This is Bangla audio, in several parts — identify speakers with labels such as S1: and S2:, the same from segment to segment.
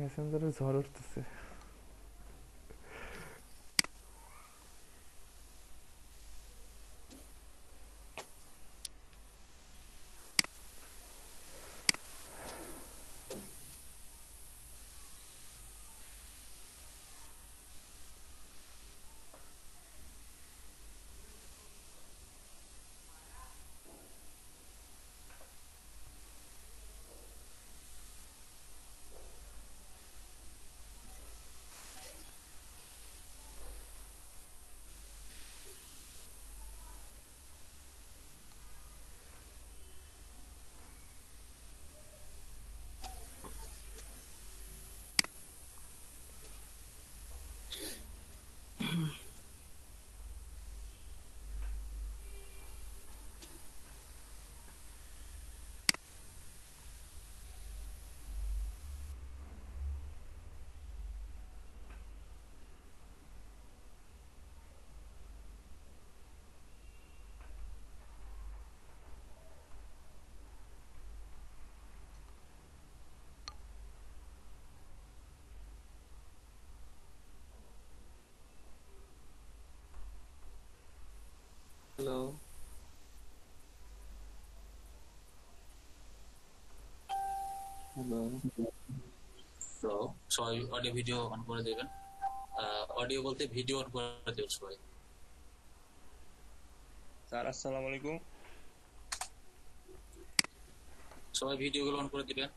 S1: মেসেঞ্জারে ঝড় উঠতেছে।
S2: হ্যালো। হ্যালো।
S3: তো সবাই অডিও ভিডিও অন করে দেবেন। অডিও বলতে ভিডিও অন করে দেবেন সবাই।
S2: স্যার আসসালামু আলাইকুম।
S3: সবাই ভিডিও গুলো অন করে দিবেন।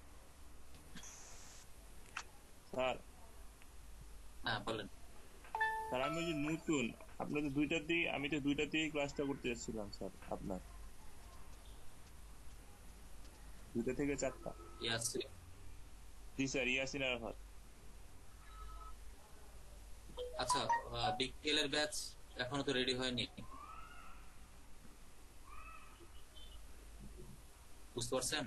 S2: স্যার
S3: হ্যাঁ বলেন।
S2: স্যার আমি যে নতুন, আপনাদের আমি তো দুইটাতেই ক্লাসটা করতে এসেছিলাম স্যার, আপনার 2টা থেকে 4টা।
S3: ইয়াসিন।
S2: জি স্যার, ইয়াসিন আরাফাত।
S3: আচ্ছা, বিকেলের ব্যাচ এখনো তো রেডি হয়নি, বুঝতে পারছেন?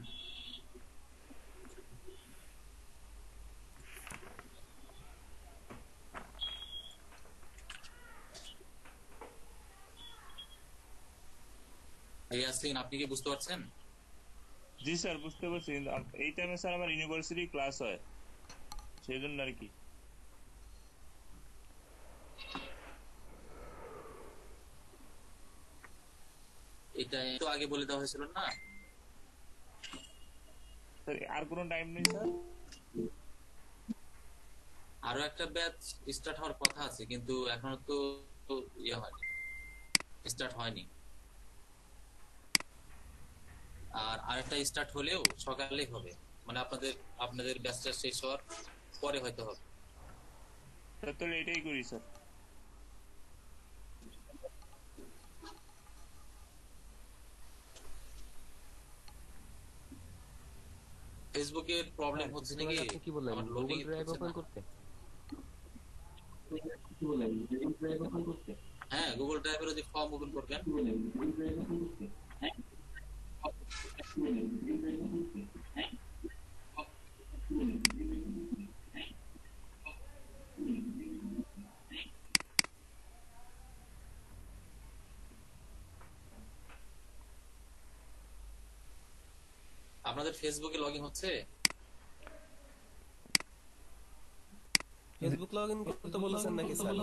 S3: ইয়াসিন, আপনি কি বুঝতে পারছেন?
S2: জি স্যার বুঝতে পারছি, কিন্তু এই টাইমে স্যার আমার ইউনিভার্সিটি ক্লাস হয়, সেই জন্য আর কি।
S3: এটা তো আগে বলে দেওয়া হয়েছিল না?
S2: স্যার আর কোনো টাইম নেই স্যার?
S3: আরো একটা ব্যাচ স্টার্ট হওয়ার কথা আছে, কিন্তু এখনো তো ইয়ে হয়নি, স্টার্ট হয়নি। আর আরেকটা স্টার্ট হলেও সকালেই হবে, মানে আপনাদের ব্যাচটা শেষ হওয়ার পরে হয়তো হবে।
S2: স্যার তাহলে এটাই করি স্যার।
S3: ফেসবুকের প্রবলেম হচ্ছে নাকি?
S4: আপনি কি বললেন,
S3: আমার লোডিং
S4: গুগল ড্রাইভ
S3: হচ্ছে
S4: ওপেন
S3: না।
S4: করতে?
S3: হ্যাঁ, গুগল ড্রাইভের যে ফর্ম ওপেন করবেন। আপনাদের ফেসবুকে লগ ইন হচ্ছে?
S4: ফেসবুক লগ ইন করতে বলেছেন নাকি sir?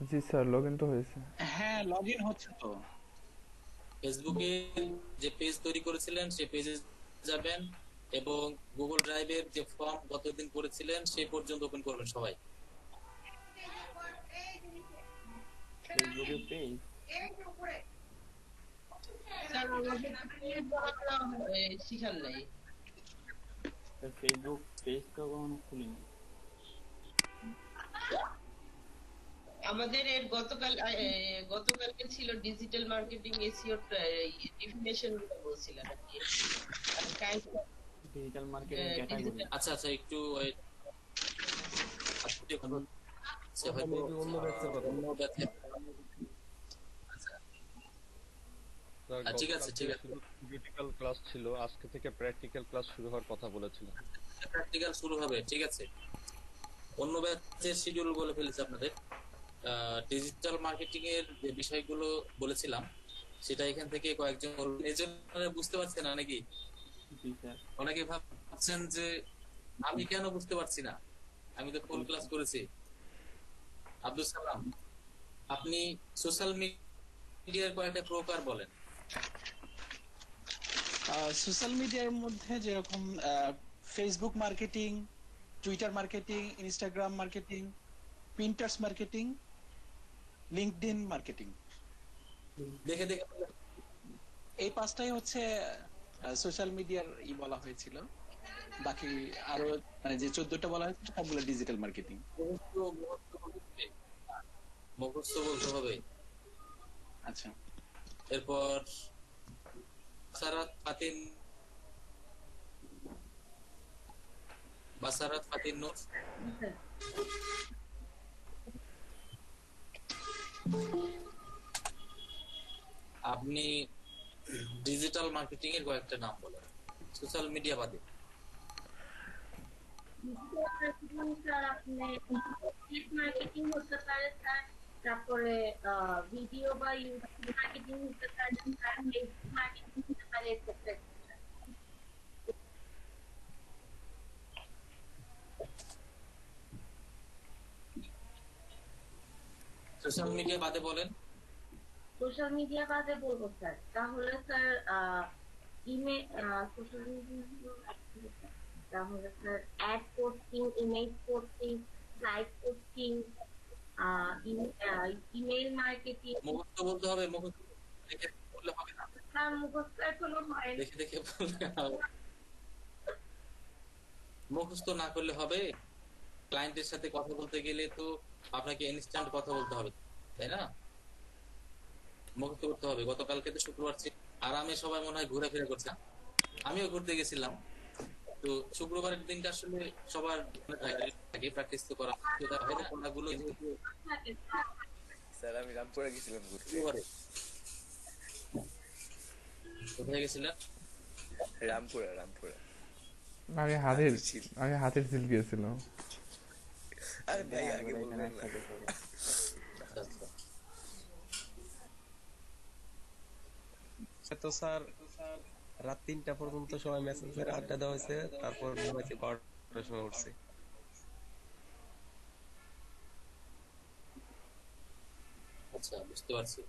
S1: G sir, log in তো হয়েছে।
S5: হ্যাঁ, লগ ইন হচ্ছে তো।
S3: ফেসবুকে যে পেজ তৈরি করেছিলেন সেই পেজে যাবেন এবং গুগল ড্রাইভের যে ফর্ম গতদিন করেছিলেন সেই পর্যন্ত ওপেন করবেন সবাই।
S2: ফেসবুকে পেজ
S5: শিখার নাই।
S2: ফেসবুক পেজটা কখনো খুলিনি।
S5: আমাদের এর গতকালকে ছিল ডিজিটাল মার্কেটিং এসইও ডেফিনেশন গুলো বলছিলাম আর কি।
S2: Digital marketing category.
S3: আচ্ছা আচ্ছা, একটু
S4: মেবি অন্য ব্যাচের কথা।
S3: ঠিক আছে ঠিক আছে,
S6: থিওরিটিক্যাল ক্লাস ছিল, আজকে থেকে প্র্যাকটিক্যাল ক্লাস শুরু হওয়ার কথা বলেছিল।
S3: প্র্যাকটিক্যাল শুরু হবে, ঠিক আছে। অন্য ব্যাচের শিডিউল বলে ফেলেছি আপনাদের। ডিজিটাল মার্কেটিং এর যে বিষয়গুলো বলেছিলাম সেটা এখান থেকে কয়েকজন এই জন্য বুঝতে পারছেন না নাকি?
S2: জি স্যার।
S3: অনেকে ভাবছেন যে আমি কেন বুঝতে পারছি না। আমি তো ফুল ক্লাস করেছি। আব্দুল সালাম, আপনি সোশ্যাল মিডিয়ার কয়েকটা প্রকার বলেন।
S7: সোশ্যাল মিডিয়ার মধ্যে যেরকম Facebook marketing, Twitter marketing, Instagram marketing, Pinterest marketing, LinkedIn marketing,
S3: দেখে দেখে বলেন।
S7: এই পাঁচটাই হচ্ছে সোশ্যাল মিডিয়ার বলা হয়েছিল। বাকি আরো মানে যে 14টা বলা হয়েছিল সবগুলো ডিজিটাল মার্কেটিং।
S3: মুখস্থ বলতে হবে।
S7: আচ্ছা,
S3: এরপর বাসারাত ফাতিন নূর, আপনি ডিজিটাল মার্কেটিং এর কয়েকটা নাম বলেন সোশ্যাল মিডিয়া বাদে।
S8: স্যার আপনি মার্কেটিং হতে পারে স্যার, তারপরে ভিডিও বা ইউটিউব মার্কেটিং হতে পারে স্যার, মার্কেটিং হতে পারে এটসেট্রা।
S3: সোশ্যাল মিডিয়া বাদে বলেন।
S8: সোশ্যাল মিডিয়া বাদে বলবো স্যার, তাহলে স্যার ইমেল, সোশ্যাল মিডিয়া, তাহলে sir ad posting, image posting, live posting, email marketing.
S3: মুখস্থ বলতে হবে, মুখস্থ দেখে বললে হবে না।
S8: স্যার মুখস্থ এখনো হয়নি।
S3: দেখে দেখে বললে হবে। মুখস্থ না করলে হবে? ক্লায়েন্টের সাথে কথা বলতে গেলে তো আপনাকে ইনস্ট্যান্ট কথা বলতে হবে, তাই না? মুখস্থ করতে হবে। গতকালকে তো শুক্রবার ছিল, আরামে সবাই মনে হয় ঘোরাফেরা করছে। আমিও ঘুরতে গেছিলাম। তো শুক্রবারের দিনটা আসলে সবার থাকে, প্র্যাকটিস তো করা হয়। কোনগুলো
S9: স্যার আমি রামপুরা গেছিলাম ঘুরতে।
S3: শুক্রবারে কোথায় গেছিলেন?
S9: রামপুরা।
S1: আমি হাতের ঝিল গিয়েছিলাম।
S9: আরে ভাই আগে বলবেন না।
S4: তো স্যার রাত 3টা পর্যন্ত সবাই মেসেঞ্জারে আড্ডা দেওয়া হয়েছে, তারপর ঘুমাইতে 12টার সময় উঠছে।
S3: আচ্ছা, বুঝতে পারছি।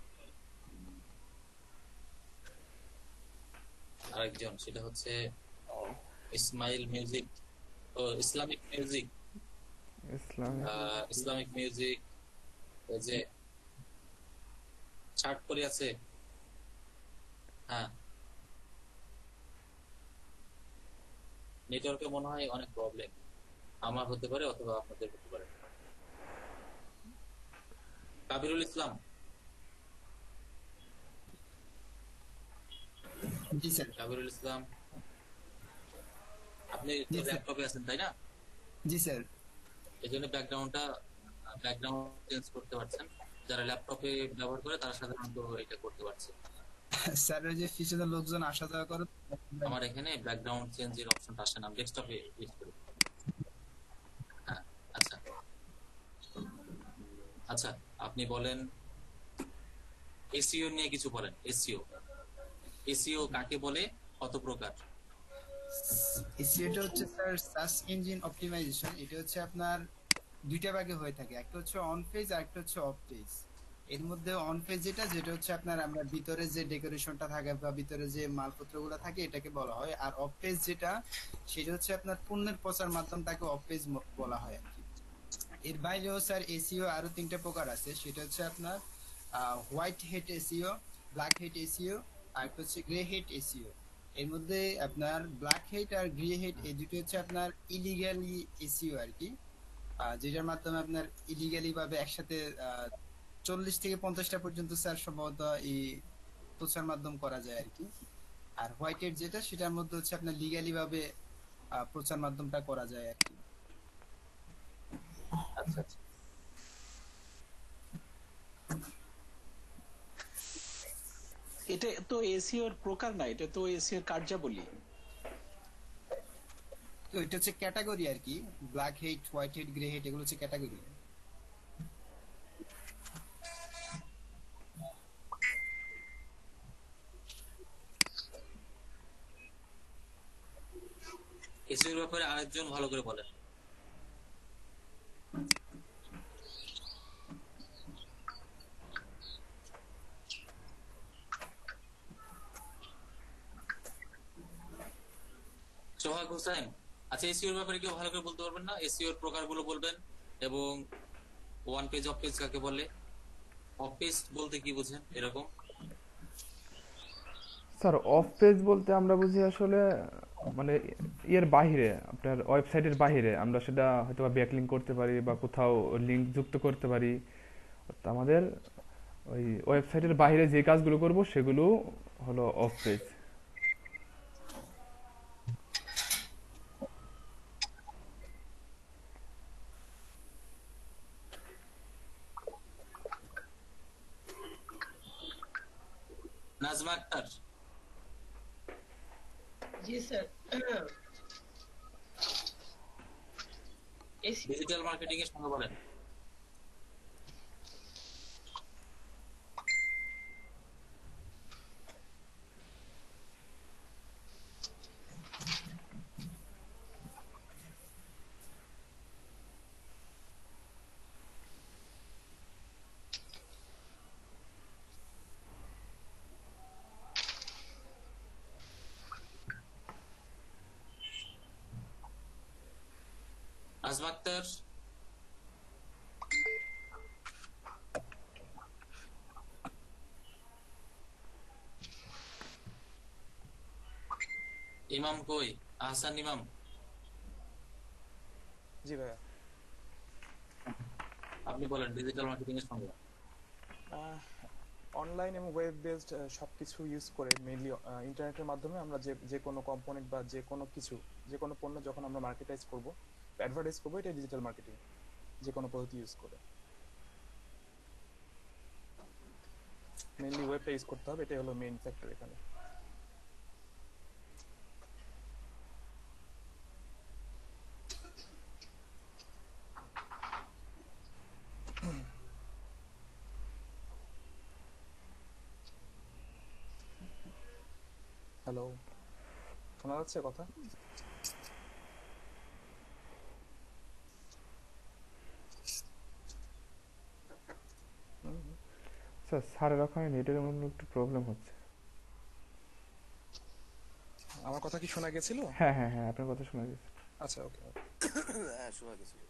S3: আরেকজন, সেটা হচ্ছে ইসমাইল মিউজিক ও ইসলামিক মিউজিক। ইসলামিক মিউজিক, ওই যে শার্ট পরে আছে। হ্যাঁ, নেটওয়ার্কে মনে হয় অনেক প্রবলেম। আমার হতে পারে অথবা আপনাদের হতে পারে। কাবিরুল ইসলাম।
S10: জি স্যার।
S3: কাবিরুল ইসলাম, আপনি ল্যাপটপে আছেন তাই না?
S10: জি স্যার।
S3: এই জন্য ব্যাকগ্রাউন্ড চেঞ্জ করতে পারছেন। যারা ল্যাপটপে ব্যবহার করে তারা সাধারণত এটা করতে পারছে।
S10: স্যার ওই যে পিছনে লোকজন আসা যাওয়া করে,
S3: আমার এখানে ব্যাকগ্রাউন্ড চেঞ্জের অপশনটা আসে না, ডেস্কটপে ক্লিক করি। হ্যাঁ, আচ্ছা আচ্ছা, আপনি বলেন এসইও নিয়ে কিছু বলেন। এসইও কাকে বলে, কত প্রকার?
S10: এসইওটা হচ্ছে স্যার সার্চ ইঞ্জিন অপটিমাইজেশন। এটা হচ্ছে আপনার দুইটা ভাগে হয়ে থাকে, একটা হচ্ছে অন পেজ আর একটা হচ্ছে অফ পেজ। এর মধ্যে অন পেজ যেটা হচ্ছে আপনার আমরা ভিতরে যে ডেকোরেশনটা থাকে বা ভিতরে যে মালপত্রগুলো থাকে এটাকে বলা হয়। আর অফ পেজ যেটা, সেটা হচ্ছে আপনার পণ্যের প্রচার মাধ্যম, তাকে অফ পেজ বলা হয় আর কি। এর বাইরেও স্যার এসইও আরো 3টা প্রকার আছে। সেটা হচ্ছে আপনার white head SEO, black head SEO, আর একটা হচ্ছে গ্রে হেড এসইও। এর মধ্যে আপনার ব্ল্যাক হেড আর গ্রে হেড এই দুটো হচ্ছে আপনার ইলিগালি এসইও আর কি, যেটার মাধ্যমে আপনার ইলিগালি ভাবে একসাথে 40 থেকে 50টা পর্যন্ত স্যার সম্ভবত এই প্রচার মাধ্যম করা যায় আর কি। আর হোয়াইট হেড যেটা, সেটার মধ্যে হচ্ছে আপনার লিগালি ভাবে প্রচার মাধ্যমটা করা যায় আর কি।
S3: আচ্ছা আচ্ছা,
S7: এটা তো এসইওর প্রকার না, এটা তো এসইওর কার্যাবলী।
S10: তো এটা হচ্ছে ক্যাটাগরি আর কি। Black head, white head, grey head এগুলো হচ্ছে ক্যাটাগরি।
S3: এসইওর ব্যাপারে আরেকজন ভালো করে বলেন। সোহাগ হোসেন, আচ্ছা এসইওর ব্যাপারে কেউ ভালো করে বলতে পারবেন না? এসইওর প্রকারগুলো বলবেন এবং ওয়ান পেজ অফ পেজ কাকে বলে, অফ পেজ বলতে কি বোঝেন এরকম?
S1: স্যার অফ পেজ বলতে আমরা বুঝি আসলে মানে এর বাইরে, আপনার ওয়েবসাইটের বাইরে আমরা সেটা হয়তো বা ব্যাকলিঙ্ক করতে পারি বা কোথাও লিঙ্ক যুক্ত করতে পারি। তো আমাদের ওই ওয়েবসাইটের বাইরে যে কাজগুলো করব সেগুলো হলো off page.
S3: Najma Akhtar,
S5: ji sir.
S3: Digital marketing এর সঙ্গে বলেন। নাজমা আক্তার, ইমাম কই, আহসান ইমাম?
S11: জি ভাইয়া।
S3: আপনি বলেন ডিজিটাল মার্কেটিং এর সঙ্গে।
S11: অনলাইন এবং ওয়েব বেসড সবকিছু ইউজ করে মেইনলি ইন্টারনেটের মাধ্যমে আমরা যে কোনো কম্পোনেন্ট বা যে কোনো কিছু, যে কোনো পণ্য যখন আমরা মার্কেটাইজ করব, অ্যাডভার্টাইজ করব, এটা ডিজিটাল মার্কেটিং, যে কোনো পদ্ধতি ইউজ করে। মেইনলি ওয়েবটা ইউজ করতে হবে, এটাই হলো মেইন ফ্যাক্টর এখানে। হ্যালো, শোনা যাচ্ছে কথা?
S1: স্যার স্যারের ওখানে নেটের মধ্যে একটু প্রবলেম হচ্ছে।
S11: আমার কথা কি শোনা গেছিল?
S1: হ্যাঁ হ্যাঁ হ্যাঁ, আপনার কথা শোনা গেছে।
S11: আচ্ছা, ওকে।
S9: হ্যাঁ, শোনা গেছিল।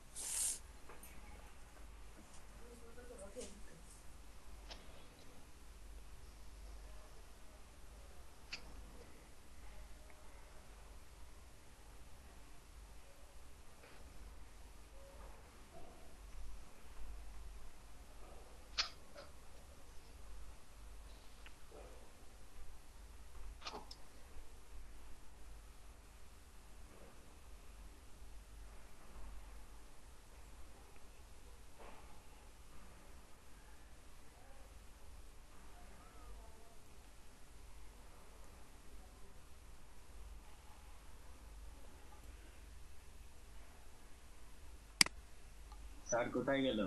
S12: স্যার কোথায় গেল?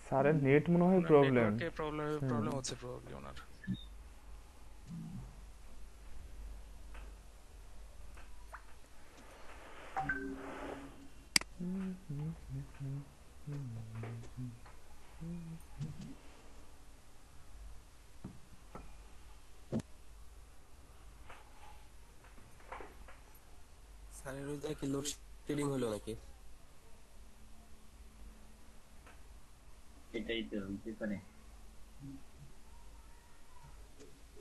S1: স্যারের নেট মনে হয় প্রবলেম।
S11: প্রবলেম হচ্ছে প্রবাবলি ওনার।
S4: স্যারের ওই কি লোডশেডিং হলো নাকি?
S12: এটাই তো হইতেছে।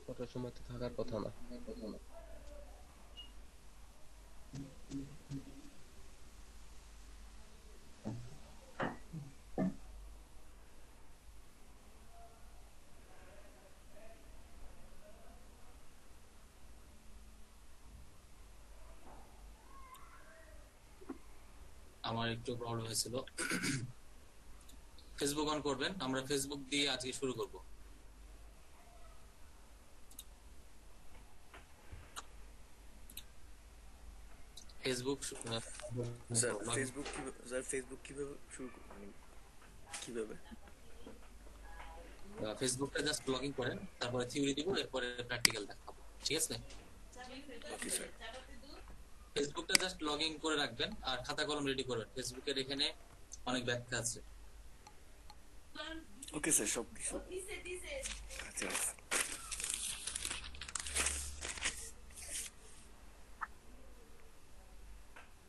S4: কটার সময় তো থাকার কথা না।
S3: আমার একটু প্রবলেম হয়েছিল। ফেসবুক অন করবেন, আমরা ফেসবুক দিয়ে আজকে শুরু করব। ফেসবুক
S9: ফেসবুক কিভাবে শুরু মানে কিভাবে?
S3: ফেসবুকটা জাস্ট লগইন করেন, তারপরে থিওরি দিব, এরপরে প্র্যাকটিক্যাল দেখাবো, ঠিক আছে?
S9: Okay sir.
S3: ফেসবুকটা জাস্ট লগইন করে রাখবেন আর খাতা কলম রেডি করবেন। ফেসবুকের এখানে অনেক ব্যাখ্যা আছে।
S9: ওকে স্যার, সব কিছু আচ্ছা।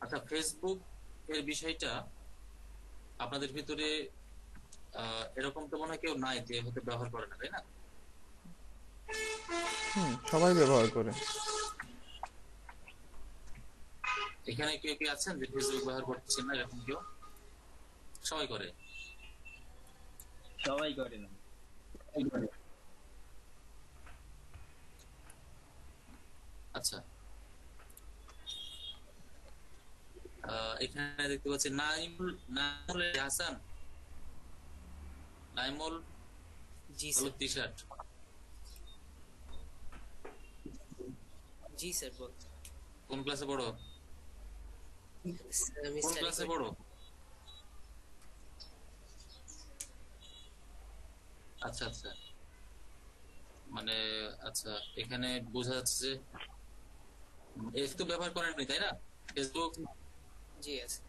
S3: আচ্ছা, ফেসবুক এর বিষয়টা আপনাদের ভিতরে এরকম তো মনে হয় কেউ নাই যে হয়তো ব্যবহার করে না, তাই না?
S1: সবাই ব্যবহার করে।
S3: এখানে কেউ কি আছেন যে ফেসবুক ব্যবহার করতেছেন না, এরকম কেউ? সবাই করে?
S12: সবাই করে না।
S3: আচ্ছা, এখানে দেখতে পাচ্ছি নাইমুল হাসান। নাইমুল,
S13: জি
S3: হলুদ টি শার্ট।
S13: জি স্যার বল।
S3: কোন ক্লাসে পড়ো?
S13: আমি
S3: কোন
S13: স্টাডি
S3: ক্লাসে
S13: করি।
S3: পড়ো? আচ্ছা আচ্ছা, মানে আচ্ছা, এখানে বোঝা যাচ্ছে যে এফ তো ব্যবহার করেননি, তাই না? ফেসবুক।
S13: জি আছে।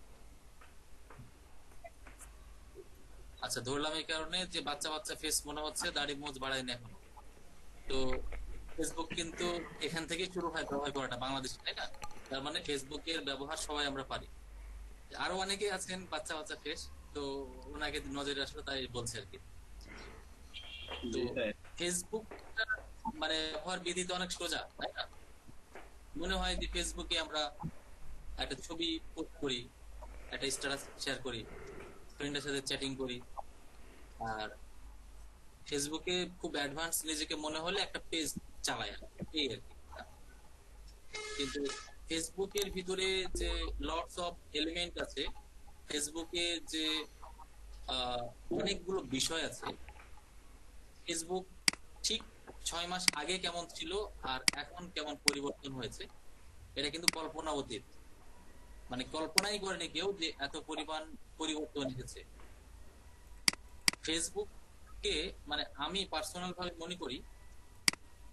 S3: আচ্ছা, ধরলাম এই কারণে যে বাচ্চা বাচ্চা ফেস মনে হচ্ছে, দাড়ি মোজ বাড়ায়নি এখনো। তো ফেসবুক কিন্তু এখান থেকে শুরু হয় ব্যবহার করাটা বাংলাদেশে, তাই না? তার মানে ফেসবুকের ব্যবহার সবাই আমরা পারি। আরো অনেকে আছেন বাচ্চা বাচ্চা ফেস, তো ওনাকে নজরে আসলে তাই বলছে আর কি। তো ফেসবুক মানে ব্যবহার বিধি তো অনেক সোজা, তাই না? মনে হয় যে ফেসবুকে আমরা একটা ছবি পোস্ট করি, একটা স্ট্যাটাস শেয়ার করি, ফ্রেন্ডের সাথে চ্যাটিং করি, আর ফেসবুকে খুব অ্যাডভান্স নিজেকে মনে হলে একটা পেজ চালায় এই আর কি। কিন্তু ফেসবুকের ভিতরে যে লটস অফ এলিমেন্ট আছে, ফেসবুকে যে অনেকগুলো বিষয় আছে, ফেসবুক ঠিক 6 মাস আগে কেমন ছিল আর এখন কেমন পরিবর্তন হয়েছে, এটা কিন্তু কল্পনা অতীত। মানে কল্পনাই করেনি কেউ যে এত পরিমাণ পরিবর্তন এসেছে ফেসবুককে। মানে আমি পার্সোনাল ভাবে মনে করি,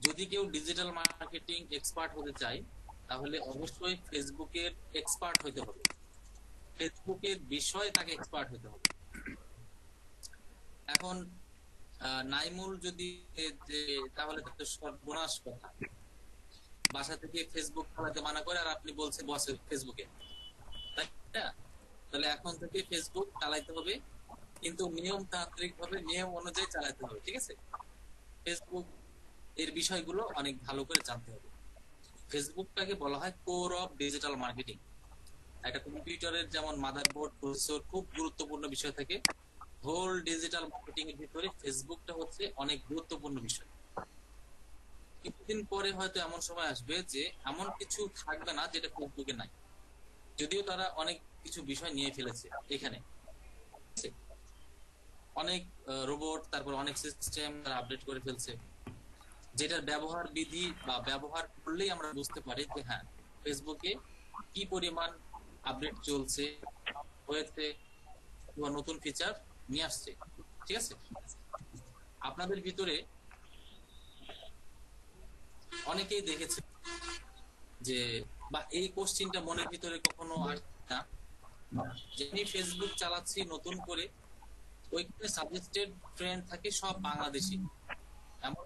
S3: যদি কেউ ডিজিটাল মার্কেটিং এক্সপার্ট হতে চায় তাহলে অবশ্যই ফেসবুকের এক্সপার্ট হতে হবে, ফেসবুকের বিষয়ে তাকে এক্সপার্ট হতে হবে। এখন নাইমুল যদি তাহলে তো সর্বনাশ কথা, বাসা থেকে ফেসবুক চালাতে মানা করে আর আপনি বলছেন বসে ফেসবুকে, তাই না? তাহলে এখন থেকে ফেসবুক চালাইতে হবে, কিন্তু নিয়মতান্ত্রিক ভাবে নিয়ম অনুযায়ী চালাতে হবে, ঠিক আছে? ফেসবুক এর বিষয়গুলো অনেক ভালো করে জানতে হবে। ফেসবুকটাকে বলা হয় কোর অফ ডিজিটাল মার্কেটিং। একটা কম্পিউটারের যেমন মাদারবোর্ড, প্রসেসর খুব গুরুত্বপূর্ণ বিষয় থাকে, হোল ডিজিটাল মার্কেটিং এর ভিতরে ফেসবুকটা হচ্ছে অনেক গুরুত্বপূর্ণ বিষয়। কিছুদিন পরে হয়তো এমন সময় আসবে যে এমন কিছু থাকবে না যেটা ফেসবুকে নাই, যদিও তারা অনেক কিছু বিষয় নিয়ে ফেলেছে এখানে। অনেক রোবট, তারপর অনেক সিস্টেম তারা আপডেট করে ফেলছে, যেটার ব্যবহার বিধি বা ব্যবহার করলেই আমরা বুঝতে পারি যে হ্যাঁ, ফেসবুকে কি পরিমাণ আপডেট চলছে, হয়েছে, বা নতুন ফিচার নিয়ে আসছে, ঠিক আছে? আপনাদের ভিতরে অনেকেই দেখেছে যে, বা এই কোশ্চিনটা মনের ভিতরে কখনো আসে না যে আমি ফেসবুক চালাচ্ছি নতুন করে, ওইখানে সাজেস্টেড ফ্রেন্ড থাকে সব বাংলাদেশি, এমন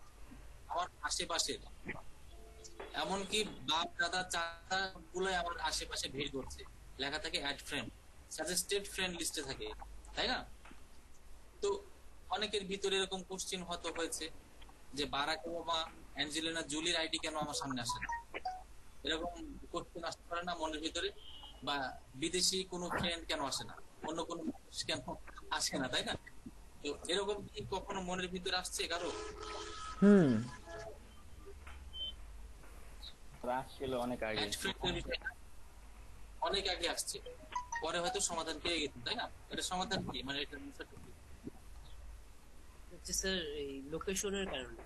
S3: আমার আশেপাশে, এমনকি বাপ দাদা চাচা গুলো আমার আশেপাশে ভিড় করছে, লেখা থাকে অ্যাড ফ্রেন্ড, সাজেস্টেড ফ্রেন্ড লিস্টে থাকে, তাই না? তো অনেকের ভিতরে এরকম কোশ্চিন হয়তো হয়েছে যে বারাক ওবামা, অ্যাঞ্জেলিনা জুলির আইডি কেন আমার সামনে আসে না, এরকম কোশ্চিন আসতে পারে না মনের ভিতরে? বা বিদেশি কোনো ফ্রেন্ড কেন আসে না, অন্য কোনো মানুষ কেন আসে না, তাই না? তো এরকম কি কখনো মনের ভিতরে আসছে কারো?
S12: আসছিল অনেক আগে,
S3: অনেক আগে আসছে, পরে হয়তো সমাধান পেয়ে গেছেন, তাই না? এটা সমাধান কি, মানে এটা
S13: স্যার এই লোকেশনের কারণে।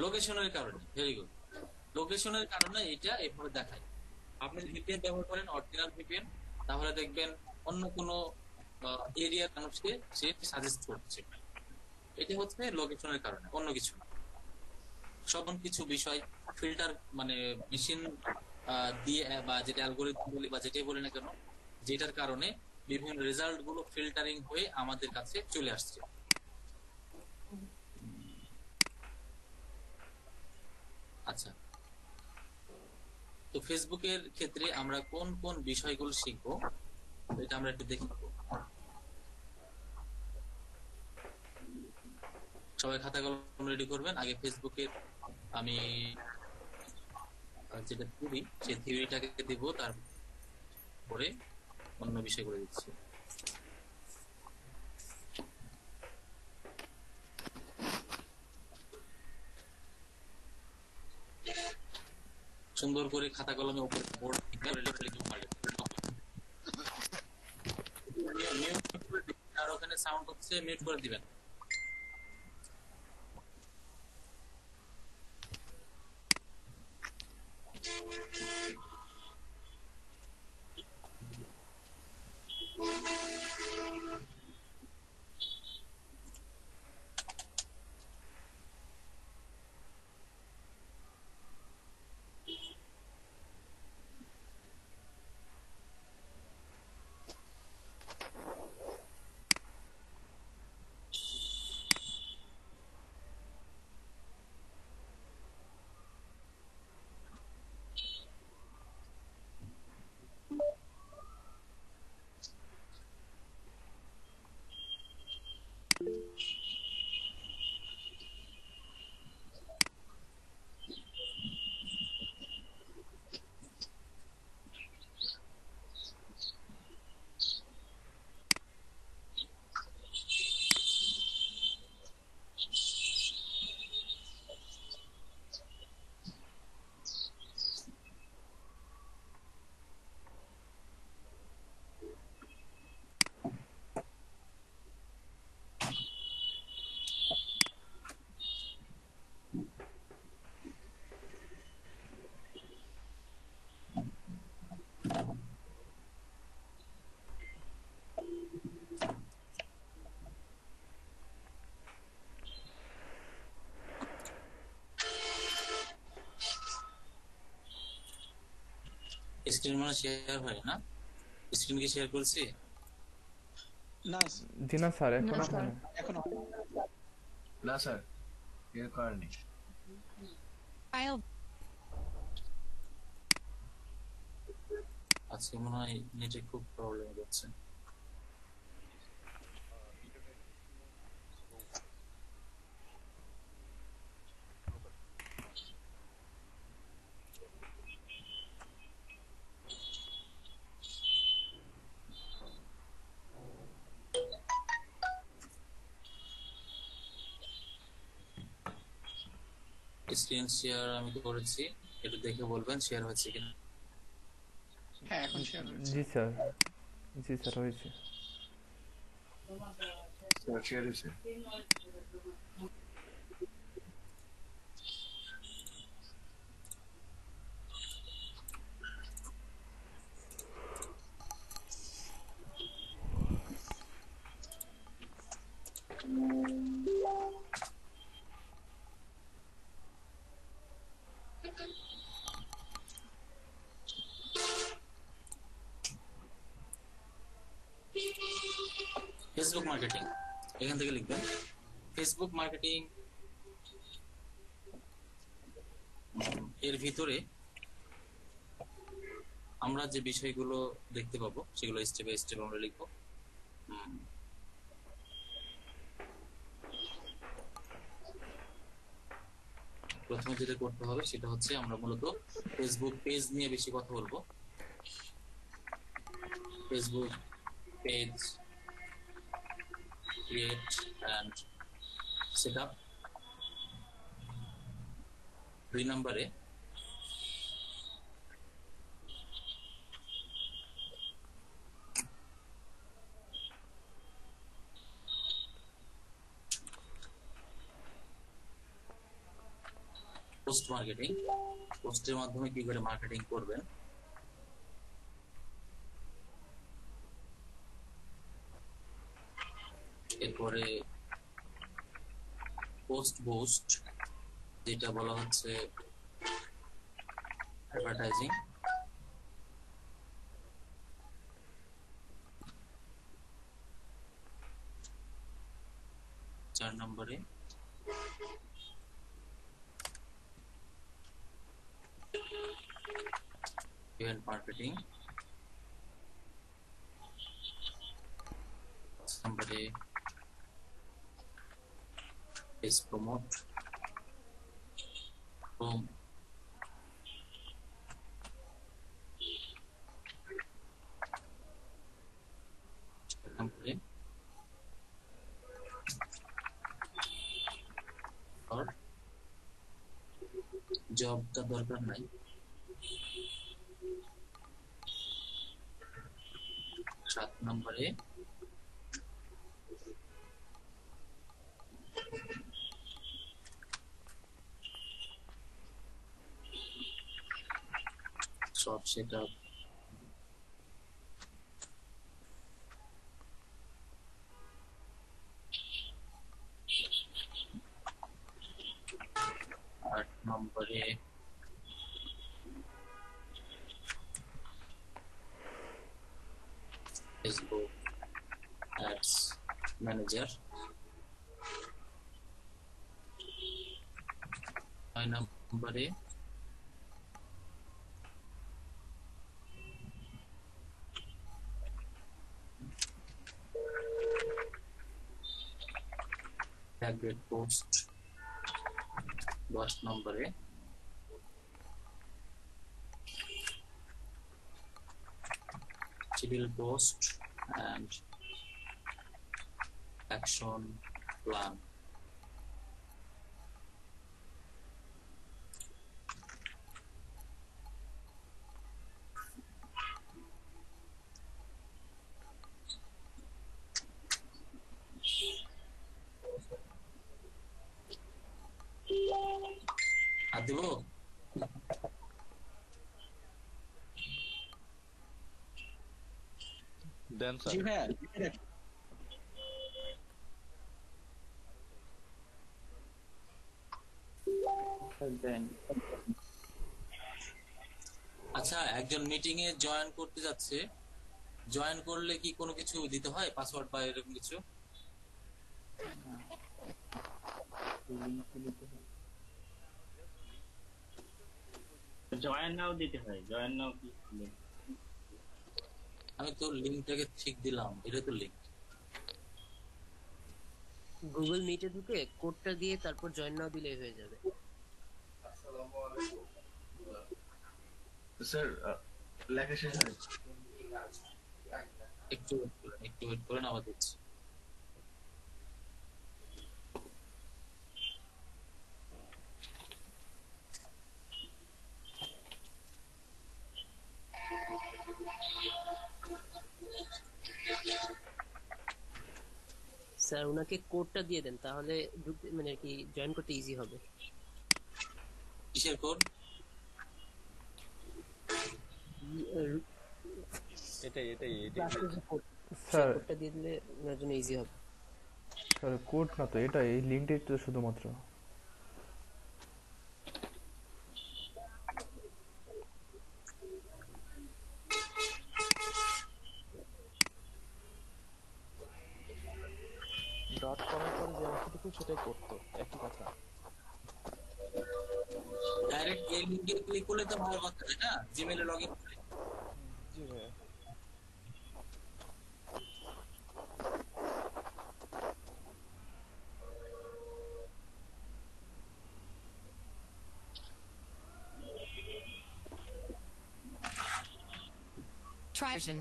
S3: লোকেশনের কারণে, ভেরি গুড। লোকেশনের কারণে এটা এভাবে দেখায়। আপনি ভিপিএন ব্যবহার করেন, অরিজিনাল ভিপিএন, তাহলে দেখবেন অন্য কোনো এরিয়ার মানুষকে সে সাজেস্ট করছে। এটা হচ্ছে লোকেশনের কারণে, অন্য কিছু না। সব কিছু বিষয় ফিল্টার, মানে মেশিন দিয়ে বা যেটা অ্যালগরিদম বলি বা যেটাই বলি না কেন, যেটার কারণে বিভিন্ন রেজাল্ট গুলো ফিল্টারিং হয়ে আমাদের কাছে চলে আসছে। আচ্ছা, তো ফেসবুকের ক্ষেত্রে আমরা কোন কোন বিষয়গুলো শিখবো এটা আমরা একটু দেখে নেবো। সবাই খাতা কলম রেডি করবেন। আগে ফেসবুকের আমি যেটা থিওরি সেই থিওরিটাকে দিব, তারপরে অন্য বিষয় করে দিচ্ছি। সুন্দর করে খাতা কলমে উপরে বোর্ড আর ওখানে সাউন্ড হচ্ছে মিউট করে দিবেন। স্ক্রিন মানে শেয়ার হয় না? স্ক্রিন কি শেয়ার করেছি?
S7: না
S1: জি না স্যার, এখন
S7: না,
S1: হয় না।
S7: এখন
S12: না স্যার, এর কারণে
S3: আজকে মনে হয় নেটে খুব প্রবলেম হচ্ছে। স্ক্রিন শেয়ার আমি করেছি, একটু দেখে বলবেন শেয়ার হচ্ছে কিনা।
S7: হ্যাঁ এখন শেয়ার হচ্ছে।
S1: জি স্যার, জি স্যার হয়েছে।
S12: স্যার শেয়ার হয়েছে।
S3: ফেসবুক মার্কেটিং এখান থেকে লিখবেন। ফেসবুক মার্কেটিং এর ভিতরে আমরা যে বিষয়গুলো দেখতে পাবো সেগুলো স্টেপ বাই স্টেপ আমরা লিখবো। প্রথমে যেটা করতে হবে সেটা হচ্ছে আমরা মূলত ফেসবুক পেজ নিয়ে বেশি কথা বলবো। Facebook page create and set up. 2 নম্বরে পোস্ট মার্কেটিং, পোস্টের মাধ্যমে কি করে মার্কেটিং করবেন। এরপরে পোস্ট বুস্ট, যেটা বলা হচ্ছে অ্যাডভার্টাইজিং। 4 নম্বরে event marketing, somebody is promote from company or job का दरकार नहीं। 7 নম্বরে shop setup, 8 নম্বরে Facebook Ads Manager, 9 নম্বরে tagget post, 10 নম্বরে schedule post and action plan, আর দেব
S6: দেন
S7: জি
S6: স্যার।
S7: ভাইয়া
S3: আচ্ছা, একজন মিটিং এ জয়েন করতে যাচ্ছে, জয়েন করলে কি কোনো কিছু দিতে হয়, পাসওয়ার্ড বা এরকম কিছু?
S14: জয়েন নাও দিতে হয়, জয়েন নাও কি?
S3: আমি তো লিংকটাকে ঠিক দিলাম, এটা তো লিংক।
S13: গুগল মিটে ঢুকে কোডটা দিয়ে তারপর জয়েন নাও দিলেই হয়ে যাবে।
S12: স্যার লেখা শেষ হয়েছে।
S3: একটু ওয়েট করেন, আবার দিচ্ছি।
S13: স্যার ওনাকে কোডটা দিয়ে দেন, তাহলে মানে কি জয়েন করতে ইজি হবে।
S3: কিসের কোড?
S6: এটাই
S1: স্যার
S13: কোডটা দিয়ে দিলে ওনার জন্য ইজি হবে।
S1: স্যার কোড না তো এটা, এই লিংকটাই তো শুধুমাত্র।
S11: ডট করার পর যে অংশটুকু সেটাই করতো, একই কথা।
S3: ডাইরেক্ট এই লিংকে ক্লিক করলে তো ভালো কথা, তাই না? জিমেইলে লগইন করে।
S11: জি ভাইয়া।
S15: Trajan.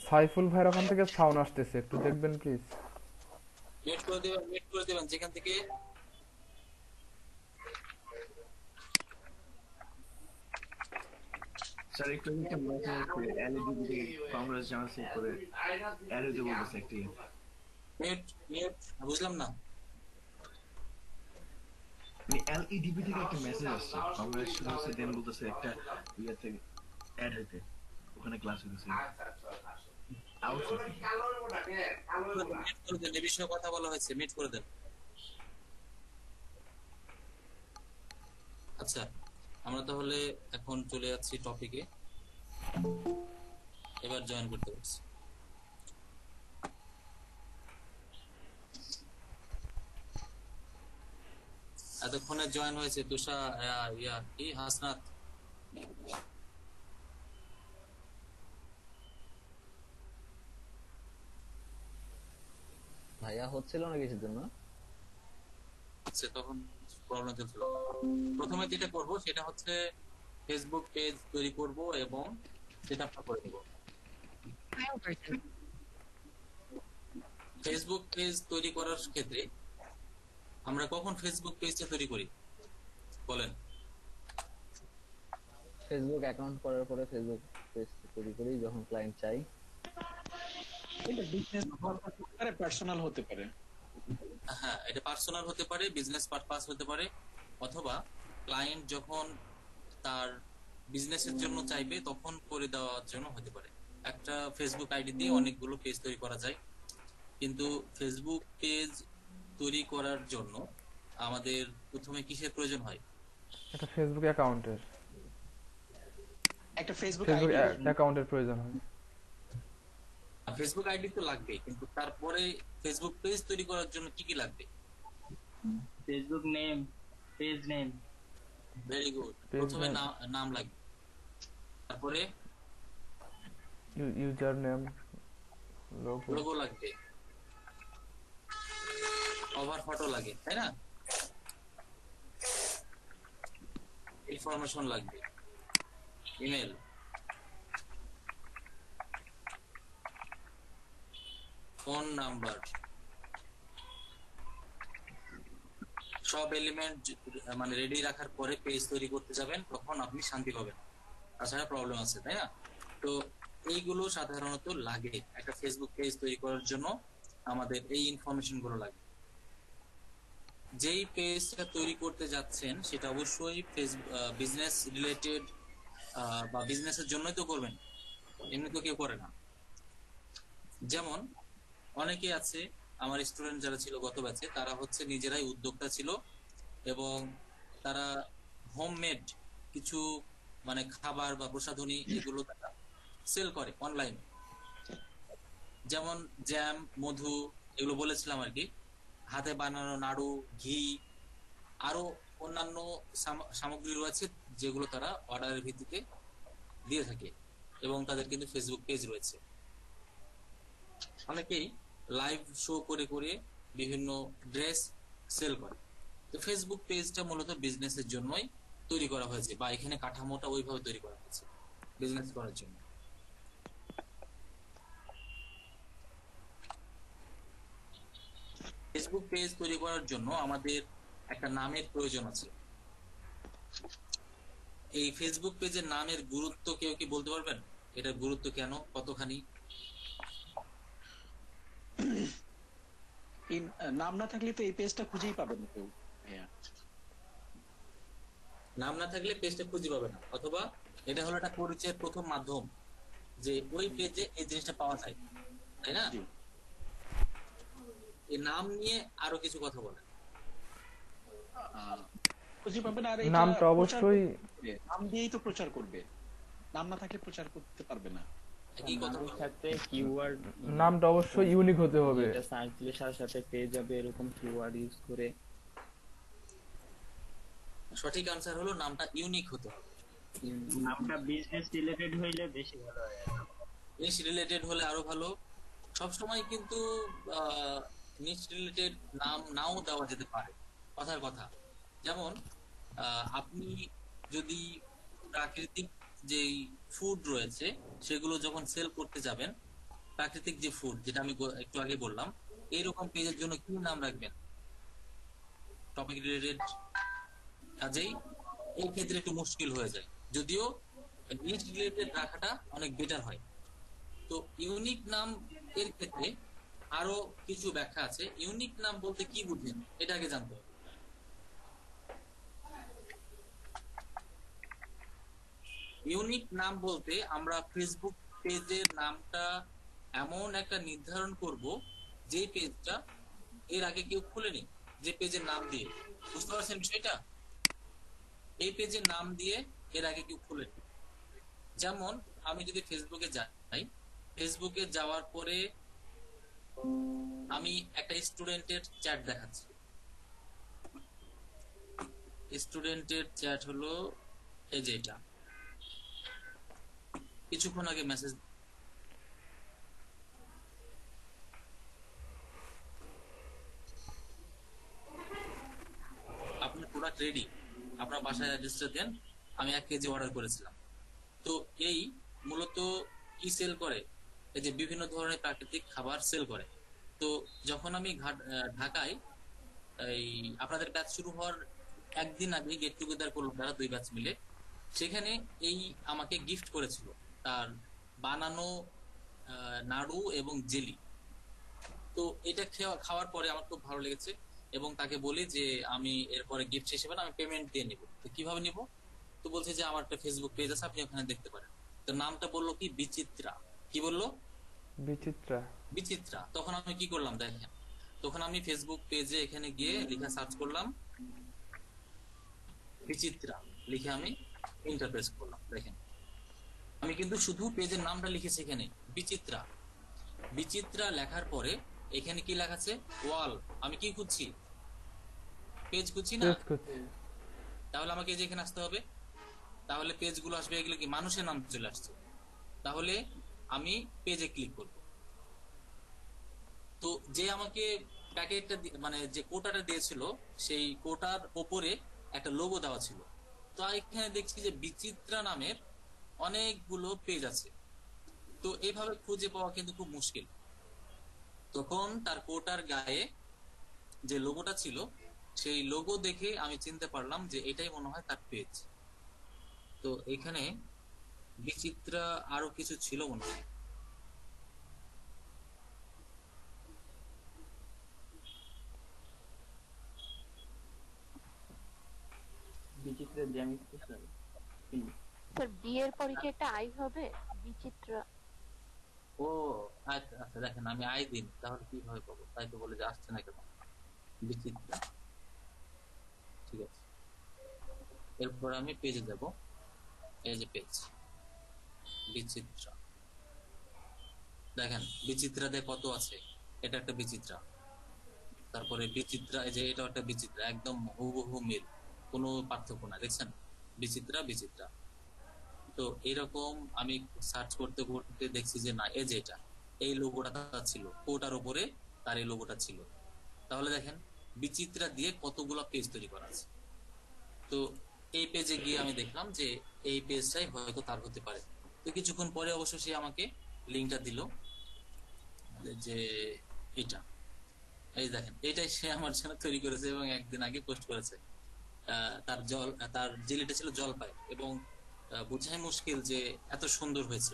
S1: সাইফুল ভাইয়ের ওখান থেকে সাউন্ড আসতেছে, একটু দেখবেন প্লিজ।
S3: মিউট করে দিবেন যেখান থেকে।
S12: স্যার একটু একটা মেসেজ আছে এলইডি কংগ্রেস জানাচ্ছে করে এলইডি বলতেছে একটি
S3: মিউট বুঝলাম না।
S12: এলইডিবি থেকে একটা মেসেজ আসছে, কংগ্রেস শুনছে দেন বলতেছে একটা ইয়ে থেকে অ্যাড হইতে, ওখানে ক্লাস হইতেছে।
S3: এই বিষয়ে কথা বলা হয়েছে, মিট করে দেন। আচ্ছা, আমরা তাহলে এখন চলে যাচ্ছি টপিকে, এবার জয়েন করতে পারছি। এতক্ষণে জয়েন হয়েছে তুষা কি হাসনাত।
S16: ভাইয়া হচ্ছিল না কিছুর জন্য,
S3: আচ্ছা তখন প্রবলেম চলছিল। প্রথমে যেটা করব সেটা হচ্ছে ফেসবুক পেজ তৈরি করব এবং সেটআপটা করে নেব। ফেসবুক পেজ তৈরি করার ক্ষেত্রে আমরা কখন ফেসবুক পেজটা তৈরি করি বলেন?
S16: ফেসবুক অ্যাকাউন্ট করার পরে ফেসবুক পেজ তৈরি করি যখন ক্লায়েন্ট চাই।
S7: এটা বিজনেস পারপাস হতে পারে, পার্সোনাল হতে পারে।
S3: হ্যাঁ, এটা পার্সোনাল হতে পারে, বিজনেস পারপাস হতে পারে, অথবা ক্লায়েন্ট যখন তার বিজনেসের জন্য চাইবে তখন করে দেওয়ার জন্য হতে পারে। একটা ফেসবুক আইডি দিয়ে অনেকগুলো পেজ তৈরি করা যায়, কিন্তু ফেসবুক পেজ তৈরি করার জন্য আমাদের প্রথমে কিসের প্রয়োজন হয়?
S1: একটা ফেসবুক অ্যাকাউন্টের
S7: একটা ফেসবুক
S1: অ্যাকাউন্টের প্রয়োজন হয়।
S3: ফেসবুক আইডি তো লাগবে, কিন্তু তারপরে ফেসবুক পেজ তৈরি করার জন্য কি কি লাগবে?
S14: Facebook name, page name.
S3: Very good. প্রথমে নাম লাগবে, তারপরে
S1: ইউজার নেম,
S3: লোগো লাগবে, কভার ফটো লাগে, তাই না? ইনফরমেশন লাগবে, ইমেল, ফোন নাম্বার, সব এলিমেন্ট মানে রেডি রাখার পরে পেজ তৈরি করতে যাবেন, তখন আপনি শান্তি পাবেন, তাছাড়া প্রবলেম আছে, তাই না? তো এইগুলো সাধারণত লাগে একটা ফেসবুক পেজ তৈরি করার জন্য। আমাদের এই ইনফরমেশন গুলো লাগে। যেই পেজটা তৈরি করতে যাচ্ছেন সেটা অবশ্যই বিজনেস রিলেটেড বা বিজনেসের জন্যই তো করবেন, এমনি তো কেউ করে না। যেমন অনেকে আছে, আমার স্টুডেন্ট যারা ছিল গত ব্যাচে, তারা হচ্ছে নিজেরাই উদ্যোক্তা ছিল এবং তারা হোমমেড কিছু মানে খাবার বা প্রসাধনী এগুলো তারা সেল করে অনলাইনে। যেমন জ্যাম, মধু, এগুলো বলেছিলাম আর কি, হাতে বানানো নাড়ু, ঘি, আরো অন্যান্য সামগ্রী রয়েছে যেগুলো তারা অর্ডারের ভিত্তিতে দিয়ে থাকে এবং তাদের কিন্তু ফেসবুক পেজ রয়েছে। অনেকেই লাইভ শো করে করে বিভিন্ন ড্রেস সেল করে। তো ফেসবুক পেজটা মূলত বিজনেসের জন্যই তৈরি করা হয়েছে, বা এখানে কাঠামোটা ওইভাবে তৈরি করা হয়েছে বিজনেস করার জন্য। ফেসবুক পেজ তৈরি করার জন্য আমাদের একটা নামের প্রয়োজন আছে। এই ফেসবুক পেজের নামের গুরুত্ব কেউ কি বলতে পারবেন? এটার গুরুত্ব কেন, কতখানি?
S7: নাম না থাকলে তো এই পেজটা খুঁজেই পাবেন না কেউ।
S3: নাম না থাকলে পেজটা খুঁজে পাবে না, অথবা এটা হলো একটা পরিচয়ের প্রথম মাধ্যম যে ওই পেজে এই জিনিসটা পাওয়া যায়, তাই না? এই নাম নিয়ে আরো কিছু কথা বলেন।
S7: খুঁজে পাবেন, আর
S1: নামটা অবশ্যই
S7: নাম দিয়েই তো প্রচার করবে, নাম না থাকলে প্রচার করতে পারবে না।
S14: সাথে কিওয়ার্ড,
S1: নামটা অবশ্যই ইউনিক হতে হবে।
S14: এটা সার্চ দিলে সাথে সাথে পেয়ে যাবে, এরকম কিওয়ার্ড ইউজ করে।
S3: সঠিক আনসার হলো নামটা ইউনিক হতে হবে।
S14: নামটা বিজনেস রিলেটেড হইলে বেশি ভালো হয়।
S3: নিশ রিলেটেড হলে আরো ভালো। সবসময় কিন্তু নিশ রিলেটেড নাম নাও দেওয়া যেতে পারে, কথার কথা। যেমন আপনি যদি প্রাকৃতিক যেই ফুড রয়েছে সেগুলো যখন সেল করতে যাবেন, প্রাকৃতিক যে ফুড যেটা আমি একটু আগে বললাম, এইরকম পেজের জন্য কি নাম রাখবেন? Topic related. কাজেই এই ক্ষেত্রে একটু মুশকিল হয়ে যায়, যদিও নিশ রিলেটেড রাখাটা অনেক বেটার হয়। তো ইউনিক নাম এর ক্ষেত্রে আরো কিছু ব্যাখ্যা আছে। ইউনিক নাম বলতে কি বুঝেন এটা আগে জানতে হবে। ইউনিক নাম বলতে আমরা ফেসবুক পেজের নামটা এমন একটা নির্ধারণ করব যে পেজটা এর আগে কেউ খুলেনি, যে পেজের নাম দিয়ে। বুঝতে পারছেন বিষয়টা? এই পেজের নাম দিয়ে এর আগে কেউ খুলে, যেমন আমি যদি ফেসবুকে যাই, ফেসবুকে যাওয়ার পরে আমি একটা স্টুডেন্টের চ্যাট দেখাচ্ছি। স্টুডেন্টের চ্যাট হলো এই যে এটা, কিছুক্ষণ আগে মেসেজ। আপনার প্রোডাক্ট রেডি, আপনার বাসায় অ্যাড্রেসটা দেন, আমি 1 কেজি অর্ডার করেছিলাম। তো এই মূলত কি সেল করে, এই যে বিভিন্ন ধরনের প্রাকৃতিক খাবার সেল করে। তো যখন আমি ঢাকায় এই আপনাদের ব্যাচ শুরু হওয়ার একদিন আগে গেট টুগেদার করলাম তারা 2 ব্যাচ মিলে, সেখানে এই আমাকে গিফট করেছিল তার বানানো নাড়ু এবং জেলি। তো এটা খাওয়ার পরে আমার খুব ভালো লেগেছে এবং তাকে বলি যে আমি এরপরে গিফট হিসেবে আমি পেমেন্ট দিয়ে নিব। তো কিভাবে নিব? তো বলছে যে আমার একটা ফেসবুক পেজ আছে, আপনি ওখানে দেখতে পারেন। তো নামটা বললো কি, বিচিত্রা। কি বললো?
S1: বিচিত্রা।
S3: বিচিত্রা। তখন আমি কি করলাম দেখেন, তখন আমি ফেসবুক পেজে এখানে গিয়ে লেখা সার্চ করলাম বিচিত্রা, লিখে আমি এন্টার প্রেস করলাম। দেখেন আমি কিন্তু শুধু পেজের নামটা লিখেছি এখানে বিচিত্রা। বিচিত্রা লেখার পরে এখানে কি লেখা আছে, ওয়াল। আমি কি খুঁজছি? পেজ খুঁজছি না? তাহলে আমাকে এই যে এখানে আসতে হবে, তাহলে পেজগুলো আসবে, এগুলো কি মানুষের নাম চলে আসছে। তাহলে আমি পেজে ক্লিক করব। তো যে আমাকে প্যাকেটটা মানে যে কোটাটা দিয়েছিল, সেই কোটার উপরে একটা লোগো দেওয়া ছিল। তো এখানে দেখছি যে বিচিত্রা নামের অনেকগুলো পেজ আছে। তো এইভাবে খুঁজে পাওয়া কিন্তু খুব মুশকিল। তখন তার কোটার গায়ে যে লোগোটা ছিল, সেই লোগো দেখে আমি চিনতে পারলাম যে এটাই মনে হয় তার পেজ। তো এখানে বিচিত্রা আরো কিছু ছিল মনে হয়।
S16: বিচিত্রা জ্যামি স্পেশাল।
S17: স্যার বি এর পরে কি একটা আই হবে? বিচিত্রা।
S3: ও আচ্ছা আচ্ছা, দেখেন আমি আই দিন, তাহলে কিভাবে পাবো? তাই তো বলে যে আসছে না কেন। বিচিত্রা, ঠিক আছে। এরপর আমি পেজে যাব, এই যে পেজ বিচিত্রা। দেখেন বিচিত্রাতে কত আছে, এটা একটা বিচিত্রা। তারপরে বিচিত্রা, এই যে এটা একটা বিচিত্রা, একদম হুবহু মিল, কোনো পার্থক্য না। দেখছেন বিচিত্রা বিচিত্রা। তো এরকম আমি সার্চ করতে করতে দেখছি যে না, এই যে এটা, এই লোগোটা ছিল কোটার উপরে, তার এই লোগোটা ছিল। তাহলে দেখেন বিচিত্রা দিয়ে কতগুলো পেজ তৈরি করা আছে। তো এই পেজে গিয়ে আমি দেখলাম যে এই পেজটাই হয়তো তার হতে পারে। তো কিছুক্ষণ পরে অবশ্য সে আমাকে লিঙ্কটা দিল যে এটা, এই দেখেন এটাই সে আমার জন্য তৈরি করেছে এবং একদিন আগে পোস্ট করেছে। তার জেলিটা ছিল জলপাই এবং বোঝাই মুশকিল যে এত সুন্দর হয়েছে।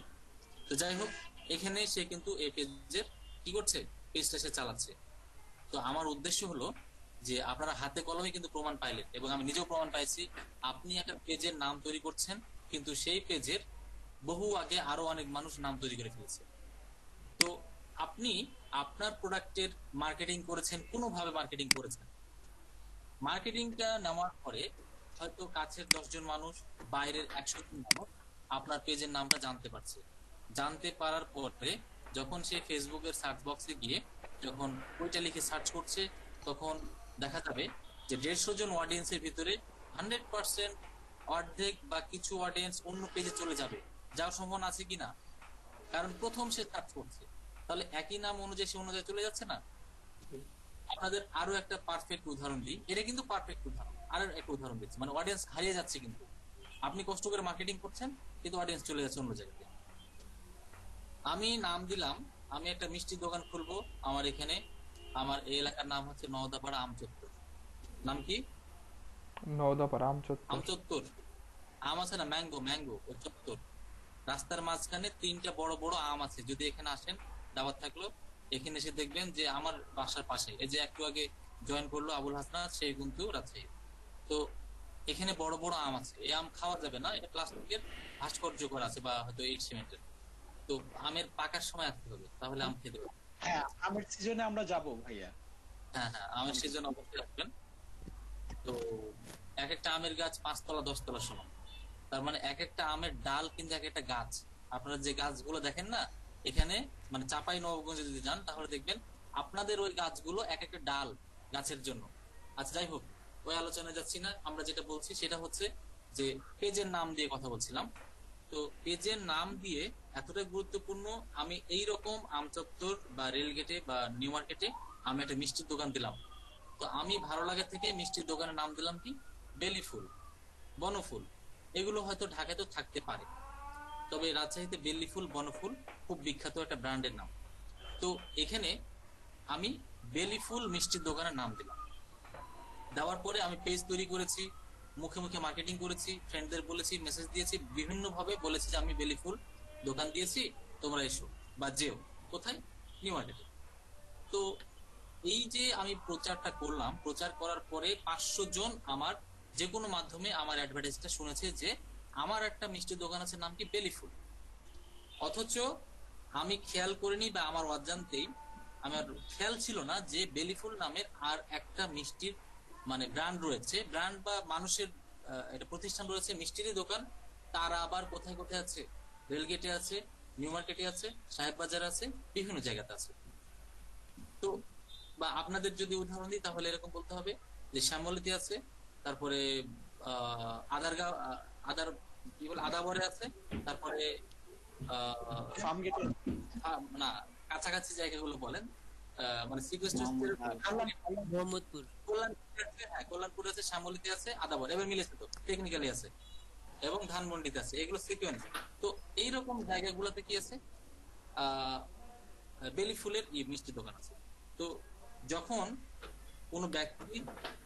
S3: তো যাই হোক, এখানে সে কিন্তু এই পেজের কি করছে, পেজটা সে চালাচ্ছে। তো আমার উদ্দেশ্য হলো যে আপনারা হাতে কলমে কিন্তু প্রমাণ পাইলেন এবং আমি নিজেও প্রমাণ পাইছি। আপনি একটা পেজের নাম তৈরি করছেন, কিন্তু সেই পেজের বহু আগে আরো অনেক মানুষ নাম তৈরি করে ফেলেছে। তো আপনি আপনার প্রোডাক্টের মার্কেটিং করেছেন, কোনোভাবে মার্কেটিং করেছেন। মার্কেটিংটা নেওয়ার পরে হয়তো কাছের 10 জন মানুষ, বাইরের 100 জন মানুষ আপনার পেজের নামটা জানতে পারছে। জানতে পারার পরে যখন সে ফেসবুকের সার্চ বক্সে গিয়ে যখন ওইটা লিখে সার্চ করছে, তখন দেখা যাবে যে 150 জন অডিয়েন্সের ভিতরে 100% অর্ধেক বা কিছু অডিয়েন্স অন্য পেজে চলে যাবে, যাওয়ার সম্ভাবনা আছে কিনা? কারণ প্রথম সে সার্চ করছে, তাহলে একই নাম অনুযায়ী সে অনুযায়ী চলে যাচ্ছে না। আপনাদের আরো একটা পারফেক্ট উদাহরণ দিই, এটা কিন্তু পারফেক্ট উদাহরণ। আরো একটা উদাহরণ দিচ্ছি, মানে অডিয়েন্স হারিয়ে যাচ্ছে, কিন্তু আপনি কষ্ট করে মার্কেটিং করছেন কিন্তু অডিয়েন্স চলে যাচ্ছে অন্য জায়গাতে। আমি নাম দিলাম, আমি একটা মিষ্টি দোকান খুলবো আমার এখানে, আমার এই এলাকার নাম হচ্ছে নওদাপাড়া আমচত্বর। নাম কি?
S1: নওদাপাড়া আমচত্বর।
S3: আমচত্বর, আম আছে না, ম্যাঙ্গো, ম্যাঙ্গো ও চত্বর। রাস্তার মাঝখানে 3টা বড় বড় আম আছে। যদি এখানে আসেন, দাওয়াত থাকলো, এখানে এসে দেখবেন যে আমার বাসার পাশে এই যে একটু আগে জয়েন করলো আবুল হাসনাত, সেই কিন্তু রাজশাহী। তো এখানে বড় বড় আম আছে। এই আম খাওয়া যাবে না, এটা প্লাস্টিকের ভাস্কর্য করা আছে বা হয়তো ইট সিমেন্টের। তো আমের পাকার সময় আসতে হবে, তাহলে আম খেতে পারবে।
S7: হ্যাঁ, আমের সিজনে আমরা যাব ভাইয়া।
S3: হ্যাঁ হ্যাঁ, আমের সিজন অবশ্যই আসবেন। তো এক একটা আমের গাছ 5 তলা 10 তলা সমান। তার মানে এক একটা আমের ডাল কিন্তু এক একটা গাছ। আপনারা যে গাছগুলো দেখেন না এখানে, মানে চাপাই নবাবগঞ্জে যদি যান তাহলে দেখবেন আপনাদের ওই গাছগুলো এক একটা ডাল গাছের জন্য। আচ্ছা যাই হোক, ওই আলোচনায় যাচ্ছি না। আমরা যেটা বলছি সেটা হচ্ছে যে পেজের নাম দিয়ে কথা বলছিলাম। তো পেজের নাম দিয়ে এতটা গুরুত্বপূর্ণ, আমি এই রকম আমচত্বর বা রেলগেটে বা নিউ মার্কেটে আমি একটা মিষ্টির দোকান দিলাম। তো আমি ভালো লাগে থেকে মিষ্টির দোকানের নাম দিলাম কি বেলি ফুল, বনফুল। এগুলো হয়তো ঢাকায় তো থাকতে পারে, তবে রাজশাহীতে বেলি ফুল বনফুল খুব বিখ্যাত একটা ব্র্যান্ডের নাম। তো এখানে আমি বেলি ফুল মিষ্টির দোকানের নাম দিলাম। দেওয়ার পরে আমি পেজ তৈরি করেছি, মুখে মুখে মার্কেটিং করেছি, ফ্রেন্ডদের বলেছি, মেসেজ দিয়েছি, বিভিন্ন ভাবে বলেছি যে আমি বেলি ফুল দোকান দিয়েছি, তোমরা এসো বা যেও। কোথায়? নিউ মার্কেটে। তো এই যে আমি প্রচারটা করলাম, প্রচার করার পরে 500 জন আমার যে কোনো মাধ্যমে আমার অ্যাডভার্টাইজটা শুনেছে যে আমার একটা মিষ্টির দোকান আছে, নাম কি বেলি ফুল। অথচ আমি খেয়াল করিনি বা আমার অজান্তেই আমার খেয়াল ছিল না যে বেলি ফুল নামের আর একটা মিষ্টির মানে ব্র্যান্ড রয়েছে, ব্র্যান্ড বা মানুষের একটা প্রতিষ্ঠান রয়েছে মিষ্টির দোকান। তারা আবার কোথায় কোথায় আছে? রেলগেটে আছে, নিউ মার্কেটে আছে, সাহেব বাজার আছে, বিভিন্ন জায়গাতে আছে। তো বা আপনাদের যদি উদাহরণ দিই তাহলে এরকম বলতে হবে যে শ্যামলীতে আছে, তারপরে আদারগাঁও আদার কি বলে আদাবরে আছে, তারপরে না কাছাকাছি জায়গাগুলো বলেন, মানে
S13: মোহাম্মদপুর,
S3: কল্যাণপুর আছে, শ্যামলীতে আছে, আদাবর এবার মিলেছে তো টেকনিক্যালি আছে, এবং ধানমন্ডিতে আছে, এগুলো সিকোয়েন্স। তো এইরকম জায়গাগুলোতে কি আছে বেলি ফুলের মিষ্টি দোকান আছে। তো যখন কোনো ব্যক্তি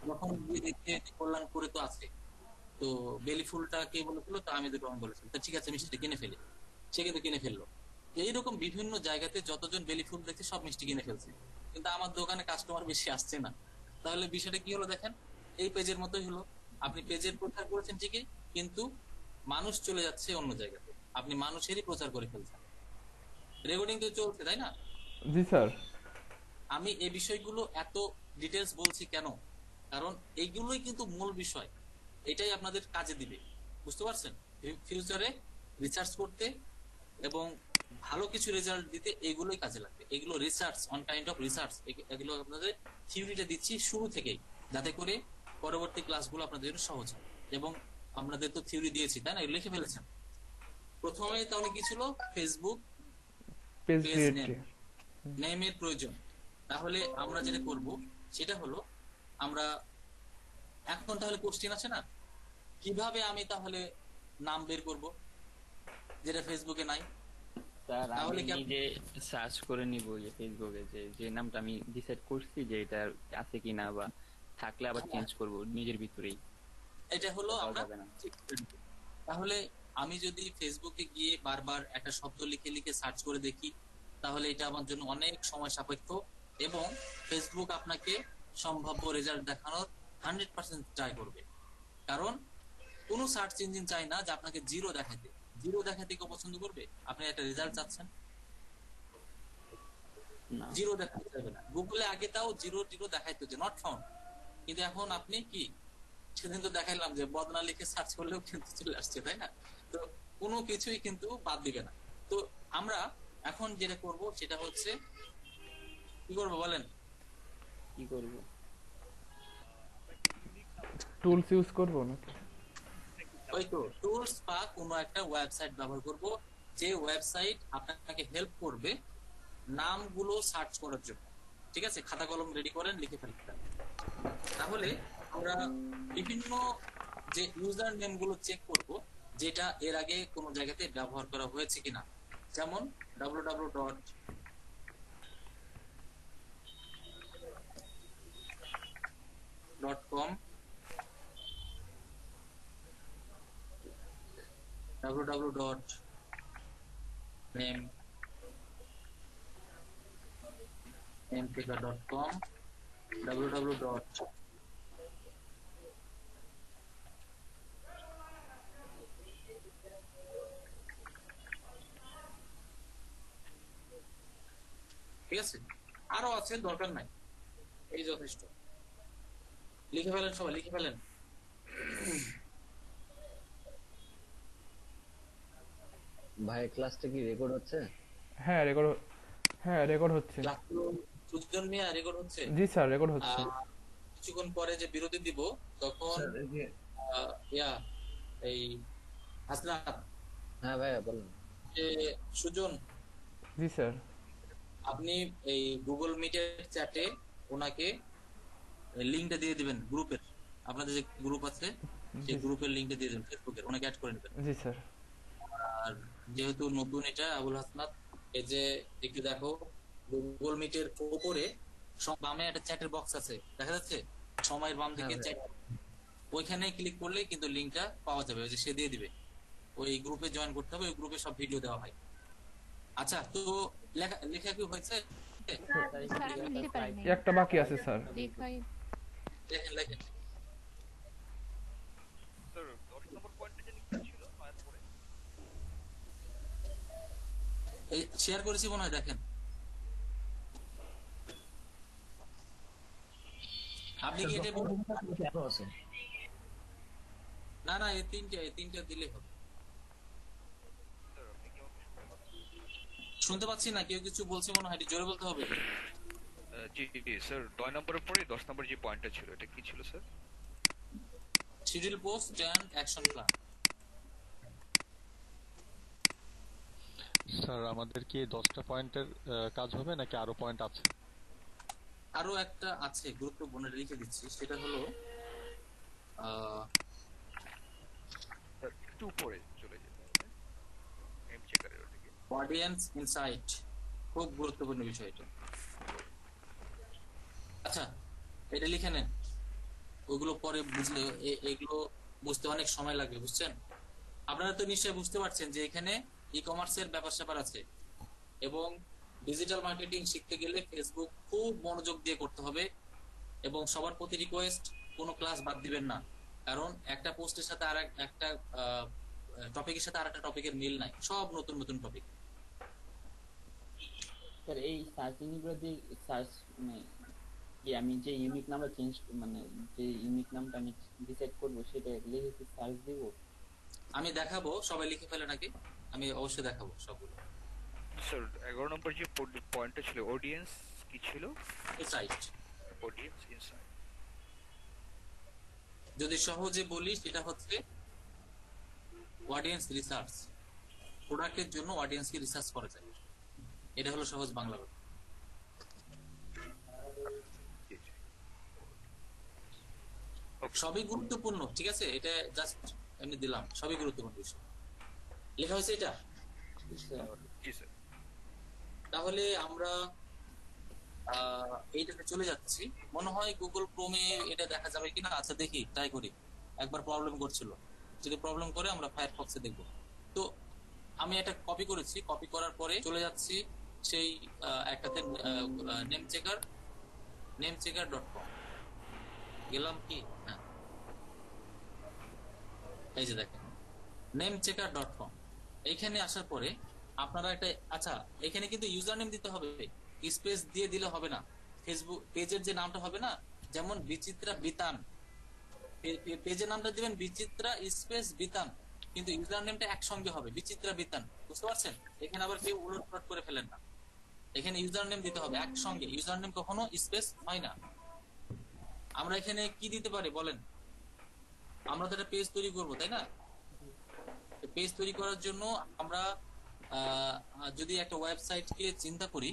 S3: যখন দেখে কল্যাণপুরে তো আছে, তো বেলি ফুলটা কে বলেছিল, তো আমি দুটো বলেছিলাম, তো ঠিক আছে মিষ্টিটা কিনে ফেলি। সে কিন্তু কিনে ফেললো। এইরকম বিভিন্ন জায়গাতে যতজন বেলি ফুল দেখছে সব মিষ্টি কিনে ফেলছে, কিন্তু আমার দোকানে কাস্টমার বেশি আসছে না। তাহলে বিষয়টা কি হলো দেখেন, এই পেজের মতোই হলো। আপনি পেজের প্রচার করেছেন ঠিকই, কিন্তু মানুষ চলে যাচ্ছে অন্য জায়গাতে, আপনি মানুষেরই প্রচার করে ফেলছেন। রেকর্ডিং তো চলছে, তাই না?
S1: জি স্যার।
S3: আমি এই বিষয়গুলো এত ডিটেলস বলছি কেন? কারণ এইগুলোই কিন্তু মূল বিষয়, এটাই আপনাদের কাজে দিবে, বুঝতে পারছেন? ফিউচারে রিসার্চ করতে এবং ভালো কিছু রেজাল্ট দিতে এগুলোই কাজে লাগবে। এগুলো research, on kind of research, এগুলো আপনাদের থিওরিটা দিচ্ছি শুরু থেকেই, যাতে করে পরবর্তী ক্লাসগুলো আপনাদের জন্য সহজ হয়। এবং আপনাদের তো থিওরি দিয়েছি, তাই না? লিখে ফেলেছেন। প্রথমে তাহলে কি ছিল? ফেসবুক পেজ নেমের প্রয়োজন। তাহলে আমরা যেটা করব সেটা হলো, আমরা এখন তাহলে কোশ্চেন আছে না, কিভাবে আমি তাহলে নাম বের করব যেটা ফেসবুকে নাই?
S18: স্যার আমি নিজে সার্চ করে নিব যে ফেসবুকে যে নামটা আমি ডিসাইড করছি যে এটা আছে কিনা, বা থাকলে আবার চেঞ্জ করব নিজের ভিতরেই।
S3: এটা হলো আমরা তাহলে আমি যদি ফেসবুকে গিয়ে বারবার একটা শব্দ লিখে লিখে সার্চ করে দেখি, তাহলে এটা আমার জন্য অনেক সময় সাপেক্ষ, এবং ফেসবুক আপনাকে সম্ভাব্য রেজাল্ট দেখানোর 100% ট্রাই করবে। কারণ কোন সার্চ ইঞ্জিন চাই না যে আপনাকে জিরো দেখাতে। জিরো দেখাতে কেউ পছন্দ করবে? আপনি একটা রেজাল্ট চাচ্ছেন, জিরো দেখাতে চাইবে না। গুগলে আগে তাও জিরো জিরো দেখাইতো যে নট ফাউন্ড, কিন্তু এখন আপনি কি, সেদিন তো দেখাইলাম যে বদনা লিখে সার্চ করলেও কিন্তু চলে আসছে, তাই না? তো কোনো কিছুই কিন্তু বাদ দিবে না। তো আমরা এখন যেটা করব সেটা হচ্ছে, কি করব বলেন?
S18: কি করব?
S1: টুলস ইউজ করব নাকি?
S3: ওই তো টুলস বা কোনো একটা ওয়েবসাইট ব্যবহার করব, যে ওয়েবসাইট আপনাকে হেল্প করবে নামগুলো সার্চ করার জন্য। ঠিক আছে, খাতা কলম রেডি করেন, লিখে ফেলবেন। তাহলে আমরা বিভিন্ন যে ইউজার নেম গুলো চেক করব, যেটা এর আগে কোনো জায়গাতে ব্যবহার করা হয়েছে কিনা। যেমন www.com, www.namepika.com, www. ঠিক আছে, আরো আছে, দরকার নাই, এই যথেষ্ট। লিখে ফেলেন, সবাই লিখে ফেলেন।
S16: ভাই ক্লাসটা কি রেকর্ড হচ্ছে?
S1: হ্যাঁ রেকর্ড হচ্ছে।
S3: সুজন মিয়া রেকর্ড হচ্ছে?
S1: জি স্যার রেকর্ড হচ্ছে।
S3: কিছুক্ষণ পরে যে বিরতি দিব তখন এই হাসনাত।
S16: হ্যাঁ ভাইয়া বলুন।
S3: যে সুজন।
S1: জি স্যার।
S3: আপনি এই গুগল মিটের চ্যাটে ওনাকে লিংকটা দিয়ে দিবেন গ্রুপের, আপনাদের যে গ্রুপ আছে সেই গ্রুপের লিংকটা দিয়ে দিবেন ফেসবুকের, ওনাকে অ্যাড করে নেবেন।
S1: জি স্যার।
S3: আর যেহেতু নতুন এটা আবুল হাসনাত, এই যে একটু দেখো গুগল মিটের উপরে বামে একটা চ্যাটের বক্স আছে দেখা যাচ্ছে, সময়ের বাম দিকে চ্যাট, ওইখানে ক্লিক করলে কিন্তু লিংকটা পাওয়া যাবে, ওই যে সে দিয়ে দিবে। ওই গ্রুপে জয়েন করতে হবে, ওই গ্রুপে সব ভিডিও দেওয়া হয়। আচ্ছা তো লেখা কি হয়েছে?
S1: একটা বাকি আছে স্যার।
S3: লেখেন লেখেন।
S6: স্যার 10 নম্বর পয়েন্টে জানি কি ছিল পাওয়ার পরে?
S3: এই শেয়ার করেছি মনে হয়, দেখেন। আপনি কি এটা না এই তিনটা দিলে হবে। শুনতে পাচ্ছি না, কেউ কিছু বলছে মনে হয়, জোরে বলতে হবে।
S6: জি স্যার 9 নম্বরের পরে 10 নম্বর যে পয়েন্টটা ছিল এটা কি ছিল sir?
S3: Schedule post and action plan.
S19: Sir আমাদের কি 10টা পয়েন্টের কাজ হবে নাকি আরো পয়েন্ট আছে?
S3: আরো একটা আছে গুরুত্বপূর্ণ, লিখে দিচ্ছি, সেটা হলো
S6: একটু উপরে চলে যেতে হবে এম চেকারের ওদিকে।
S3: অডিয়েন্স ইনসাইট, খুব গুরুত্বপূর্ণ বিষয় এটা। আচ্ছা এটা লিখে নেন, ওইগুলো পরে বুঝলে, এগুলো বুঝতে অনেক সময় লাগবে, বুঝছেন? আপনারা তো নিশ্চয়ই বুঝতে পারছেন যে এখানে ই কমার্সের ব্যাপার স্যাপার আছে, এবং ডিজিটাল মার্কেটিং শিখতে গেলে ফেসবুক খুব মনোযোগ দিয়ে করতে হবে, এবং সবার প্রতি রিকোয়েস্ট কোনো ক্লাস বাদ দিবেন না, কারণ একটা পোস্টের সাথে আর একটা টপিকের সাথে আর একটা টপিকের মিল নাই, সব নতুন নতুন টপিক।
S18: স্যার এই সার্চিং গুলো দিয়ে সার্চ মানে কি আমি যে ইউনিক নাম্বার চেঞ্জ মানে যে ইউনিক নামটা আমি ডিসাইড করব সেটা লিখে সার্চ দিব?
S3: আমি দেখাবো, সবাই লিখে ফেলে নাকি? আমি অবশ্যই দেখাবো সবগুলো।
S6: স্যার 11 নম্বর যে পয়েন্টটা ছিল অডিয়েন্স কি ছিল?
S3: ইনসাইট।
S6: অডিয়েন্স ইনসাইট
S3: যদি সহজে বলি সেটা হচ্ছে অডিয়েন্স রিসার্চ, প্রোডাক্টের জন্য অডিয়েন্সকে রিসার্চ করা যায়, এটা হলো সহজ বাংলা। সবই গুরুত্বপূর্ণ, ঠিক আছে? এটা জাস্ট এমনি দিলাম, সবই গুরুত্বপূর্ণ বিষয় লেখা হয়েছে এটা। তাহলে আমরা এইটাতে চলে যাচ্ছি, মনে হয় গুগল ক্রোমে এটা দেখা যাবে কিনা। আচ্ছা দেখি, ট্রাই করি। একবার প্রবলেম করছিল, যদি প্রবলেম করে আমরা ফায়ারফক্সে দেখব। তো আমি এটা কপি করেছি, কপি করার পরে চলে যাচ্ছি সেই একটাতে নেমচেকার.com গেলাম কি, হ্যাঁ এই যে দেখেন নেমচেকার.com। এইখানে আসার পরে আপনারা একটা, আচ্ছা এখানে কিন্তু ইউজার নেম দিতে হবে, স্পেস দিয়ে দিলে হবে না। ফেসবুক পেজের যে নামটা হবে না, যেমন বিচিত্রা বিতান, পেজের নামটা দিবেন বিচিত্রা স্পেস বিতান, কিন্তু ইউজার নেমটা একসঙ্গে হবে বিচিত্রা বিতান, বুঝতে পারছেন? এখানে আবার কেউ উলটপালট করে ফেলেন না, এখানে ইউজার নেম দিতে হবে একসঙ্গে, ইউজার নেম কখনো স্পেস হয় না। আমরা এখানে কি দিতে পারি বলেন? আমরা তো একটা পেজ তৈরি করবো, তাই না? পেজ তৈরি করার জন্য আমরা যদি একটা ওয়েবসাইটকে চিন্তা করি,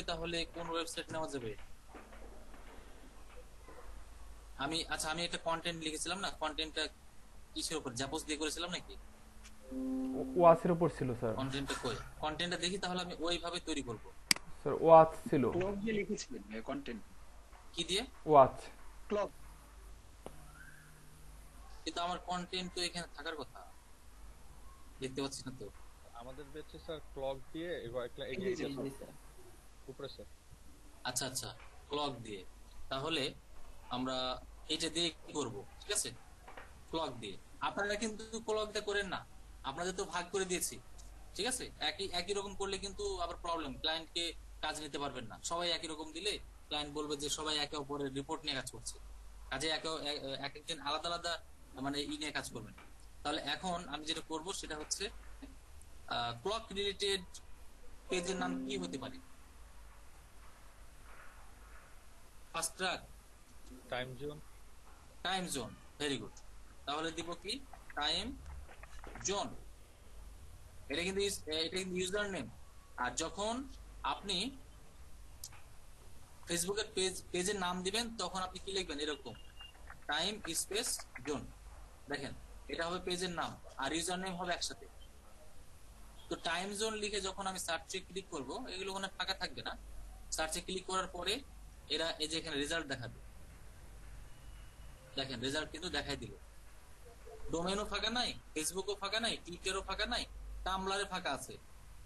S3: তাহলে কোন ওয়েবসাইট নেওয়া যাবে? আমি একটা কন্টেন্ট লিখেছিলাম না, কন্টেন্টটা কিসের উপর, জাপোস দিয়ে করেছিলাম নাকি?
S1: ওয়াচের উপর ছিল স্যার।
S3: কন্টেন্টটা কই? কন্টেন্টটা দেখি, তাহলে আমি ওইভাবে তৈরি করব।
S1: স্যার ওয়াচ ছিল।
S7: ক্লক দিয়ে লিখেছিলেন কন্টেন্ট।
S3: কি দিয়ে?
S1: ওয়াচ।
S7: ক্লক।
S3: কিন্তু আমার কন্টেন্ট তো এখানে থাকার কথা, দেখতে পাচ্ছি না তো।
S19: আমাদের বেঁচে স্যার ক্লক দিয়ে এবার এগিয়ে গেছে উপরে স্যার।
S3: আচ্ছা ক্লক দিয়ে, তাহলে আমরা এটা দিয়ে কি করব? ঠিক আছে, ক্লক দিয়ে। আপনারা কিন্তু ক্লক দিয়ে করেন না, আপনাদের তো ভাগ করে দিয়েছি, ঠিক আছে? একই রকম করলে কিন্তু আবার প্রবলেম, ক্লায়েন্টকে কাজ নিতে পারবেন না। সবাই একই রকম দিলে ক্লায়েন্ট বলবে যে সবাই একে অপরের রিপোর্ট নিয়ে কাজ করছে, কাজে এক একজন আলাদা আলাদা মানে নিয়ে কাজ করবেন। তাহলে এখন আমি যেটা করব সেটা হচ্ছে ক্লক রিলেটেড পেজের নাম কি হতে পারে? Fast track,
S19: time zone.
S3: Time zone, very good. তাহলে দিব কি টাইম জোন। এটা কিন্তু ইউজার নেম। আর যখন আপনি ফেসবুকের পেজের নাম দিবেন তখন আপনি কি লিখবেন? এরকম টাইম স্পেস জোন। দেখেন এটা হবে পেজের নাম আর ইউজার নেম হবে একসাথে। তো টাইম জোন লিখে যখন আমি সার্চে ক্লিক করব, এগুলো ওখানে ফাঁকা থাকবে না। সার্চে ক্লিক করার পরে এরা এই যে এখানে রেজাল্ট দেখাবে। দেখেন রেজাল্ট কিন্তু দেখাই দিল। ডোমেনও ফাঁকা নাই, ফেসবুকও ফাঁকা নাই, টুইটারও ফাঁকা নাই, টামলারে ফাঁকা আছে।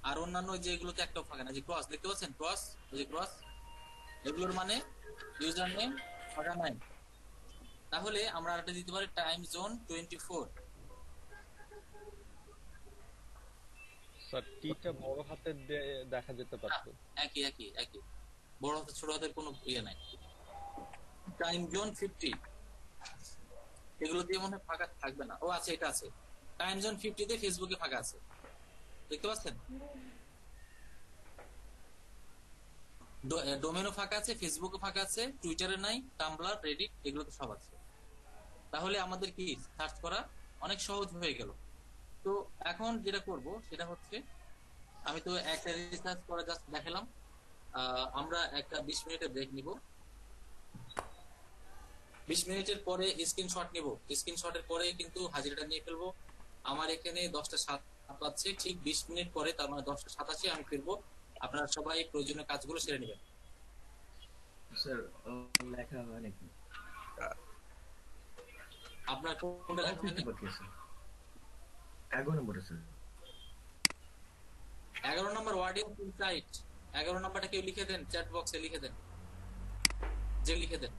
S3: আর অন্যান্য যেগুলোতে একটাও ফাঁকা নাই। যে ক্রস দেখতে পাচ্ছেন, ক্রস, ওই যে ক্রস, এগুলোর মানে ইউজার নেম ফাঁকা নাই। তাহলে আমরা আরেকটা দিতে পারি টাইম জোন 24।
S19: স্যার টিটা বড় হাতের দেখা যেতে পারতো।
S3: একই একই একই, বড় হাতের ছোট হাতের কোনো ইয়ে নাই। টাইম জোন 50, এগুলো দিয়ে মনে হয় ফাঁকা থাকবে না। ও আচ্ছা, এটা আছে টাইম জোন 50 তে ফেসবুকে ফাঁকা আছে, দেখতে পাচ্ছেন? ডোমেনও ফাঁকা আছে, ফেসবুকে ফাঁকা আছে, টুইটারে নাই, টাম্বলার, রেডিট এগুলো তো সব আছে। তাহলে আমাদের কি সার্চ করা অনেক সহজ হয়ে গেল। তো এখন যেটা করব সেটা হচ্ছে, আমি তো একটা রিসার্চ করে জাস্ট দেখালাম। আমরা একটা 20 মিনিটের ব্রেক নিব। 20 মিনিটের পরে স্ক্রিনশট নিব। স্ক্রিনশটের পরে কিন্তু হাজিরাটা নিয়ে ফেলবো। আমার এখানে 10:07 পাচ্ছে, ঠিক 20 মিনিট পরে, তার মানে 10:87 আমি ফিরবো। আপনারা সবাই প্রয়োজনীয় কাজগুলো সেরে নেবেন।
S12: স্যার লেখা হয় নাকি?
S3: আপনার কোনটা লেখা হয়নি?
S12: 11 নম্বরে স্যার।
S3: 11 নম্বর ওয়ার্ডিং ইনসাইট। 11 নম্বরটা কেউ লিখে দেন, চ্যাট বক্সে লিখে দেন, যে লিখে দেন।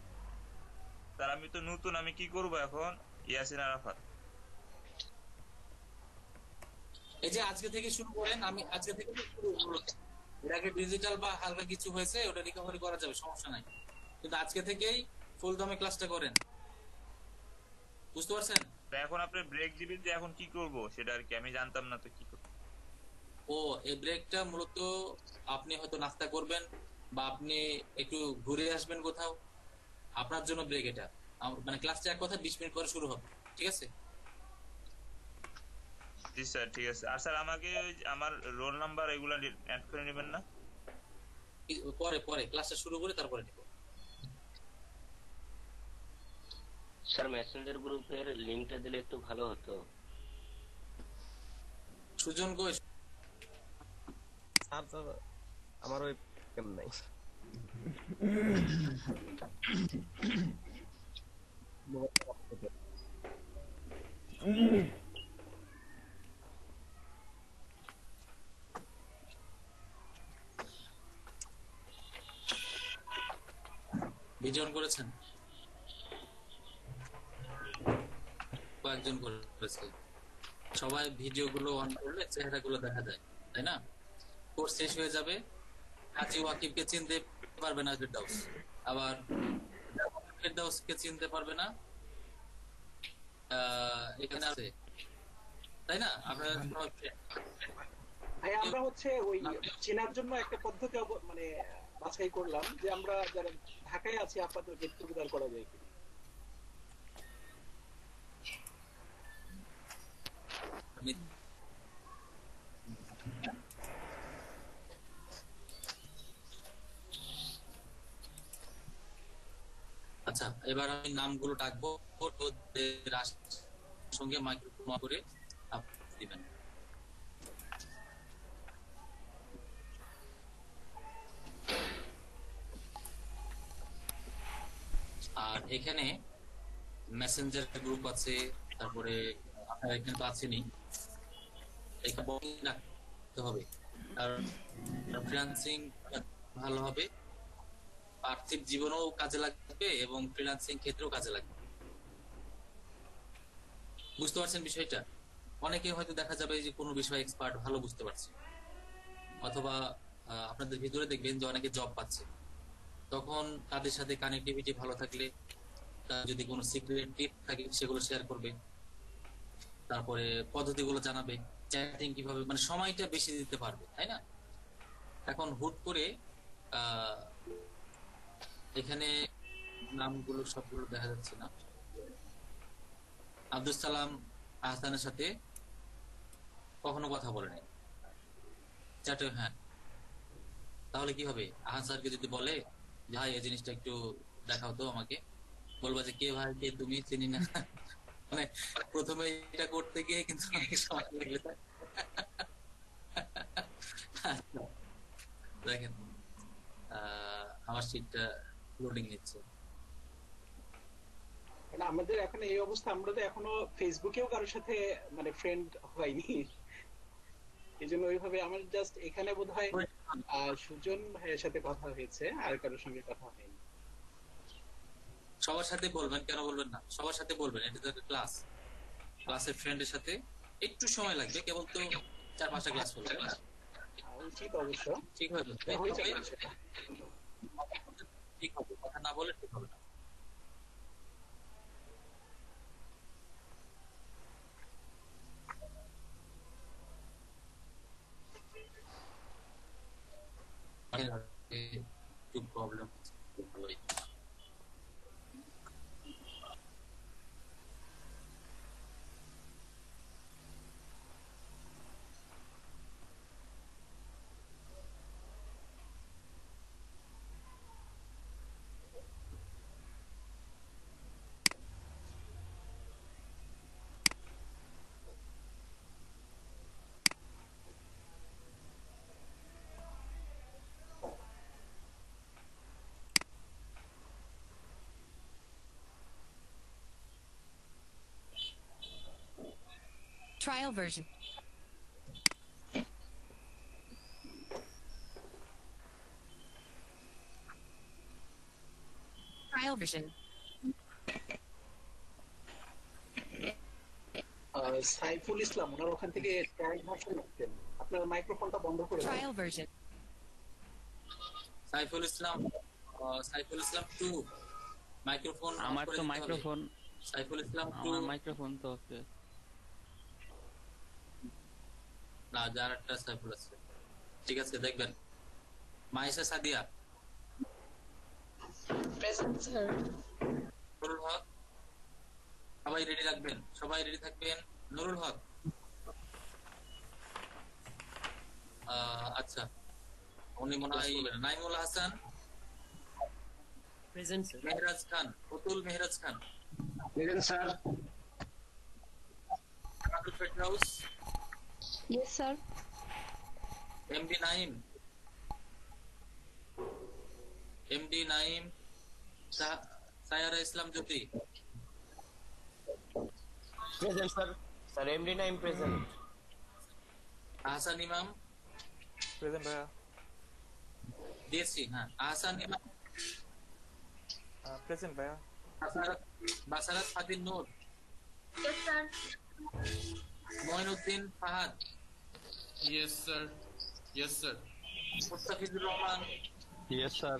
S2: স্যার আমি তো নতুন, আমি কি করব এখন? ইয়াসিন আরাফাত।
S3: এই যে আজকে থেকে শুরু করেন, আমি আজকে থেকে শুরু করব। এর আগে ডিজিটাল বা হালকা কিছু হয়েছে, ওটা রিকভারি করা যাবে, সমস্যা নাই। কিন্তু আজকে থেকেই ফুল দমে ক্লাসটা করেন, বুঝতে পারছেন?
S2: এখন আপনি ব্রেক দিবেন, যে এখন কি করব সেটা আর কি আমি জানতাম না, তো কি করব?
S3: ও এই ব্রেকটা মূলত আপনি হয়তো নাস্তা করবেন বা আপনি একটু ঘুরে আসবেন কোথাও, আপনার জন্য ব্রেক এটা। মানে ক্লাসটা এক কথা 20 মিনিট পরে শুরু হবে, ঠিক আছে?
S2: জি স্যার, ঠিক আছে। আর স্যার আমাকে আমার রোল নাম্বার এগুলা অ্যাড করে নেবেন না?
S3: পরে পরে ক্লাসটা শুরু করে তারপরে নেব।
S14: স্যার মেসেঞ্জার গ্রুপের লিংকটা দিলে একটু ভালো হতো।
S3: সুজন ঘোষ।
S4: স্যার আমার ওই কেম নাই।
S3: ভিডিও অন করেছেন? কয়েকজন করেছে। সবাই ভিডিও গুলো অন করলে চেহারা গুলো দেখা যায়, তাই না? কোর্স শেষ হয়ে যাবে, হাজি ওয়াকিবকে চিনতে পারবে না ফেরদাউস, আবার ফেরদাউসকে চিনতে পারবে না এখানে আছে, তাই না? আপনারা
S7: ভাই আমরা হচ্ছে ওই চেনার জন্য একটা পদ্ধতি মানে বাছাই করলাম, যে আমরা যারা ঢাকায় আছি আপাতত গেট টুগেদার করা যায় কি।
S3: আচ্ছা, এবার আমি নামগুলো ডাকবো, সঙ্গে মাইক্রোফোন করে দিবেন। আর এখানে মেসেঞ্জার গ্রুপ আছে, তারপরে আপনারা এখানে তো আছেনই, রাখতে হবে। আর ফ্রিল্যান্সিং ভালো হবে, পার্থিব জীবনেও কাজে লাগবে এবং ফ্রিল্যান্সিং ক্ষেত্রেও কাজে লাগবে। বুঝতে পারছেন বিষয়টা? অনেকে হয়তো দেখা যাবে যে কোনো বিষয় এক্সপার্ট, ভালো বুঝতে পারছে, অথবা আপনাদের ভিতরে দেখবেন যে অনেকে জব পাচ্ছে, তখন তাদের সাথে কানেক্টিভিটি ভালো থাকলে তার যদি কোনো সিক্রেট টিপ থাকে সেগুলো শেয়ার করবে, তারপরে পদ্ধতিগুলো জানাবে, চ্যাটিং কিভাবে, মানে সময়টা বেশি দিতে পারবে, তাই না? এখন হুট করে এখানে নামগুলো সবগুলো দেখা যাচ্ছে না। আব্দুল সালাম আহসানের সাথে কখনো কথা বলে নাই চ্যাটে, হ্যাঁ, তাহলে কি হবে? আহান স্যারকে যদি বলে যে ভাই এই জিনিসটা একটু দেখাও তো আমাকে, বলবা যে কে ভাই, কে তুমি, চিনি না। মানে প্রথমে এটা করতে গিয়ে কিন্তু অনেক সময় লেগে যায়। দেখেন আমার শীটটা লোডিং নিচ্ছে।
S7: মানে আমাদের এখন এই অবস্থা, আমরা তো এখনো ফেসবুকেও কারোর সাথে মানে ফ্রেন্ড হয়নি, এই জন্য ওইভাবে আমার জাস্ট এখানে বোধ হয় সুজন ভাইয়ের সাথে কথা হয়েছে, আর কারোর সঙ্গে কথা হয়নি।
S3: সবার সাথে বলবেন, কেন বলবেন না? সবার সাথে বলবেন, এটা তো একটা ক্লাস, ক্লাসের ফ্রেন্ডের সাথে একটু সময় লাগবে, কেবল তো 4-5টা ক্লাস করবে,
S7: উচিত অবশ্য,
S3: ঠিক হবে, ঠিক হবে, কথা না বলে ঠিক হবে না। একটু প্রবলেম হচ্ছে, ভালোই।
S15: Trial version. Trial version.
S7: Saiful Islam ওনার ওখান থেকে ট্রায়াল ভার্সন লিখতেন, আপনার মাইক্রোফোনটা বন্ধ করে দিন।
S15: Trial version.
S3: Saiful Islam 2 microphone,
S18: আমার তো মাইক্রোফোন,
S3: সাইফুল ইসলাম 2
S18: আমার মাইক্রোফোন তো আছে
S3: না, যার একটা সাইফুল আছে, ঠিক আছে, দেখবেন। Maisa Sadia
S5: present sir.
S3: নুরুল হক, সবাই রেডি রাখবেন, সবাই রেডি থাকবেন। নুরুল হক, আচ্ছা, উনি মনে হয় Naimul Hasan,
S13: present sir.
S3: Mehraj Khan, Atul Mehraj Khan,
S20: present sir.
S3: Abdul Ferdous,
S17: yes sir.
S3: MD Naim, Sayara Islam Jyoti,
S20: present sir. Sir MD Naim present.
S3: Ahsan Imam,
S11: present ভাইয়া।
S3: দিয়েছি, হ্যাঁ, আহসান ইমাম
S11: প্রেজেন্ট ভাইয়া।
S3: Basarat Fatin Noor,
S8: yes sir.
S3: Moinuddin Fahad,
S21: Yes, sir. Yes, sir.
S3: Mustafizur Rahman,
S19: Yes, sir.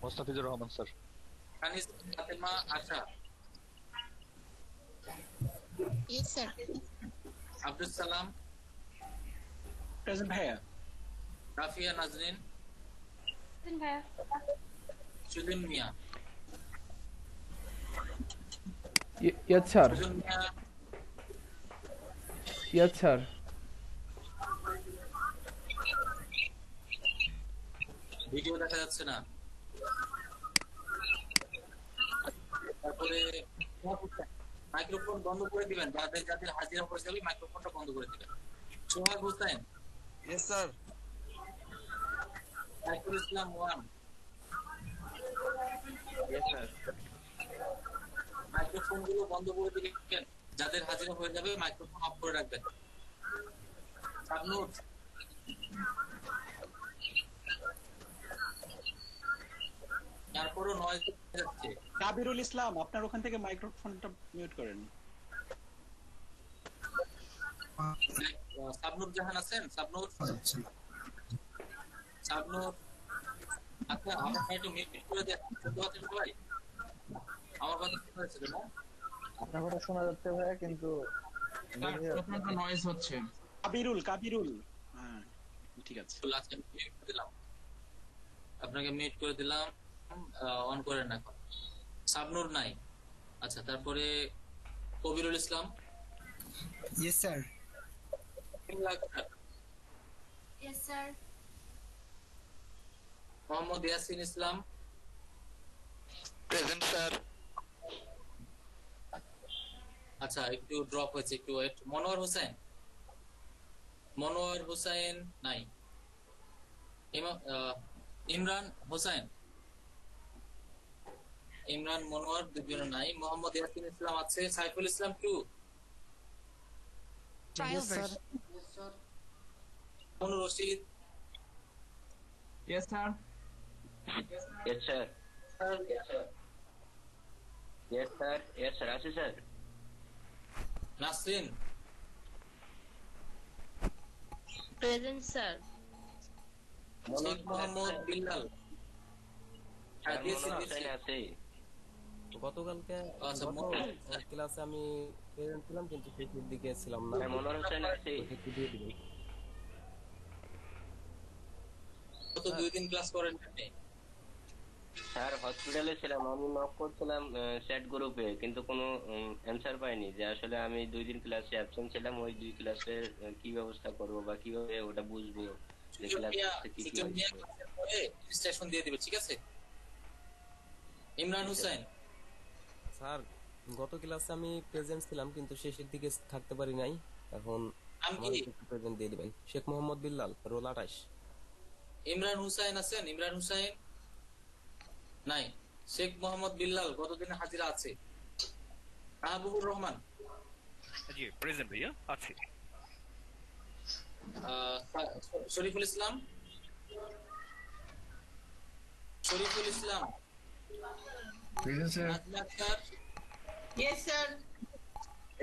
S19: Mustafizur Rahman, sir.
S3: Kanis Fatema Asha,
S17: yes sir.
S3: Abdul Salam,
S20: present ভাইয়া।
S3: রাফিয়া নাজরিন,
S8: প্রেজেন্ট ভাইয়া।
S3: সুলিম মিয়া,
S1: ইয়েস স্যার।
S3: সুজন মিয়া,
S1: ইয়েস স্যার।
S3: ভিডিও দেখা যাচ্ছে না। তারপরে মাইক্রোফোন বন্ধ করে দিবেন, যাদের যাদের হাজিরা হয়ে যাবে মাইক্রোফোনটা বন্ধ করে দিবেন। সোহাগ Hossain,
S19: Yes, sir.
S3: Saiful Islam 1,
S18: Yes, sir.
S3: Microphone গুলো বন্ধ করে দিবেন, যাদের হাজিরা হয়ে যাবে মাইক্রোফোন অফ করে রাখবেন। শাবনুর, তারপরও নয়েজ যাচ্ছে।
S7: কাবিরুল ইসলাম, আপনার ওখান থেকে মাইক্রোফোনটা মিউট করেন।
S3: শাবনুর জাহান আছেন? শাবনুর, আচ্ছা, আমার একটু মিউট করে দেন, শুনতে পাচ্ছেন সবাই? আমার কথা শোনা যাচ্ছে তো না?
S16: আপনার কথা শোনা যাচ্ছে ভাইয়া, কিন্তু
S20: আপনার নয়েজ হচ্ছে। কাবিরুল হ্যাঁ ঠিক আছে।
S3: আচ্ছা মিউট করে দিলাম, আপনাকে মিউট করে দিলাম, অন করেন এখন। সাবনুর নাই, আচ্ছা তারপরে Kabirul Islam.
S10: Yes sir.
S8: Yes, sir.
S3: Mohammad Yasin Islam.
S6: Present sir.
S3: আচ্ছা একটু ড্রপ হয়েছে, একটু ওয়েট। মনোয়ার হোসেন নাই। ইমরান হোসেন, ইমরান মনোয়ার দুজন নাই। মোহাম্মদ ইয়াসিন ইসলাম আছে। Saiful Islam 2।
S15: Trial version.
S3: Manu Rashid.
S20: Yes, sir.
S14: Yes, sir. Yes, sir. Yes, sir. আছে sir.
S3: Nasrin.
S17: Present sir.
S3: Sheikh Mohammad Billal.
S14: আছে।
S4: গতকালকে ক্লাসে আমি প্রেজেন্ট ছিলাম কিন্তু শেষের দিকে ছিলাম না।
S14: মনোয়ার হোসেন আছে।
S4: একটু দিয়ে দিবেন।
S3: তো 2 দিন ক্লাস করেন আপনি?
S14: স্যার হসপিটালে ছিলাম, আমি নক করছিলাম চ্যাট গ্রুপে, কিন্তু কোনো অ্যানসার পাইনি যে আসলে আমি 2 দিন ক্লাসে অ্যাবসেন্ট ছিলাম। ওই 2 ক্লাসের কি ব্যবস্থা করব বা কিভাবে ওটা বুঝবো যে ক্লাসে কি কি
S3: পরে রেজিস্ট্রেশন দিয়ে দিবে, ঠিক আছে? ইমরান হোসেন।
S4: স্যার গত ক্লাসে আমি প্রেজেন্ট ছিলাম কিন্তু শেষের দিকে থাকতে পারি নাই। এখন আমার একটু প্রেজেন্ট দিয়ে দিবেন। শেখ মোহাম্মদ বিল্লাল, রোল 28।
S3: ইমরান হুসাইন আছেন? ইমরান হুসাইন নাই। শেখ মোহাম্মদ বিল্লাল গতদিনে হাজিরা আছে। মাহবুবুর রহমান।
S6: জি প্রেজেন্ট ভাইয়া আছে।
S3: Shariful Islam.
S12: Present sir.
S3: Nazma Akter.
S5: Yes, sir.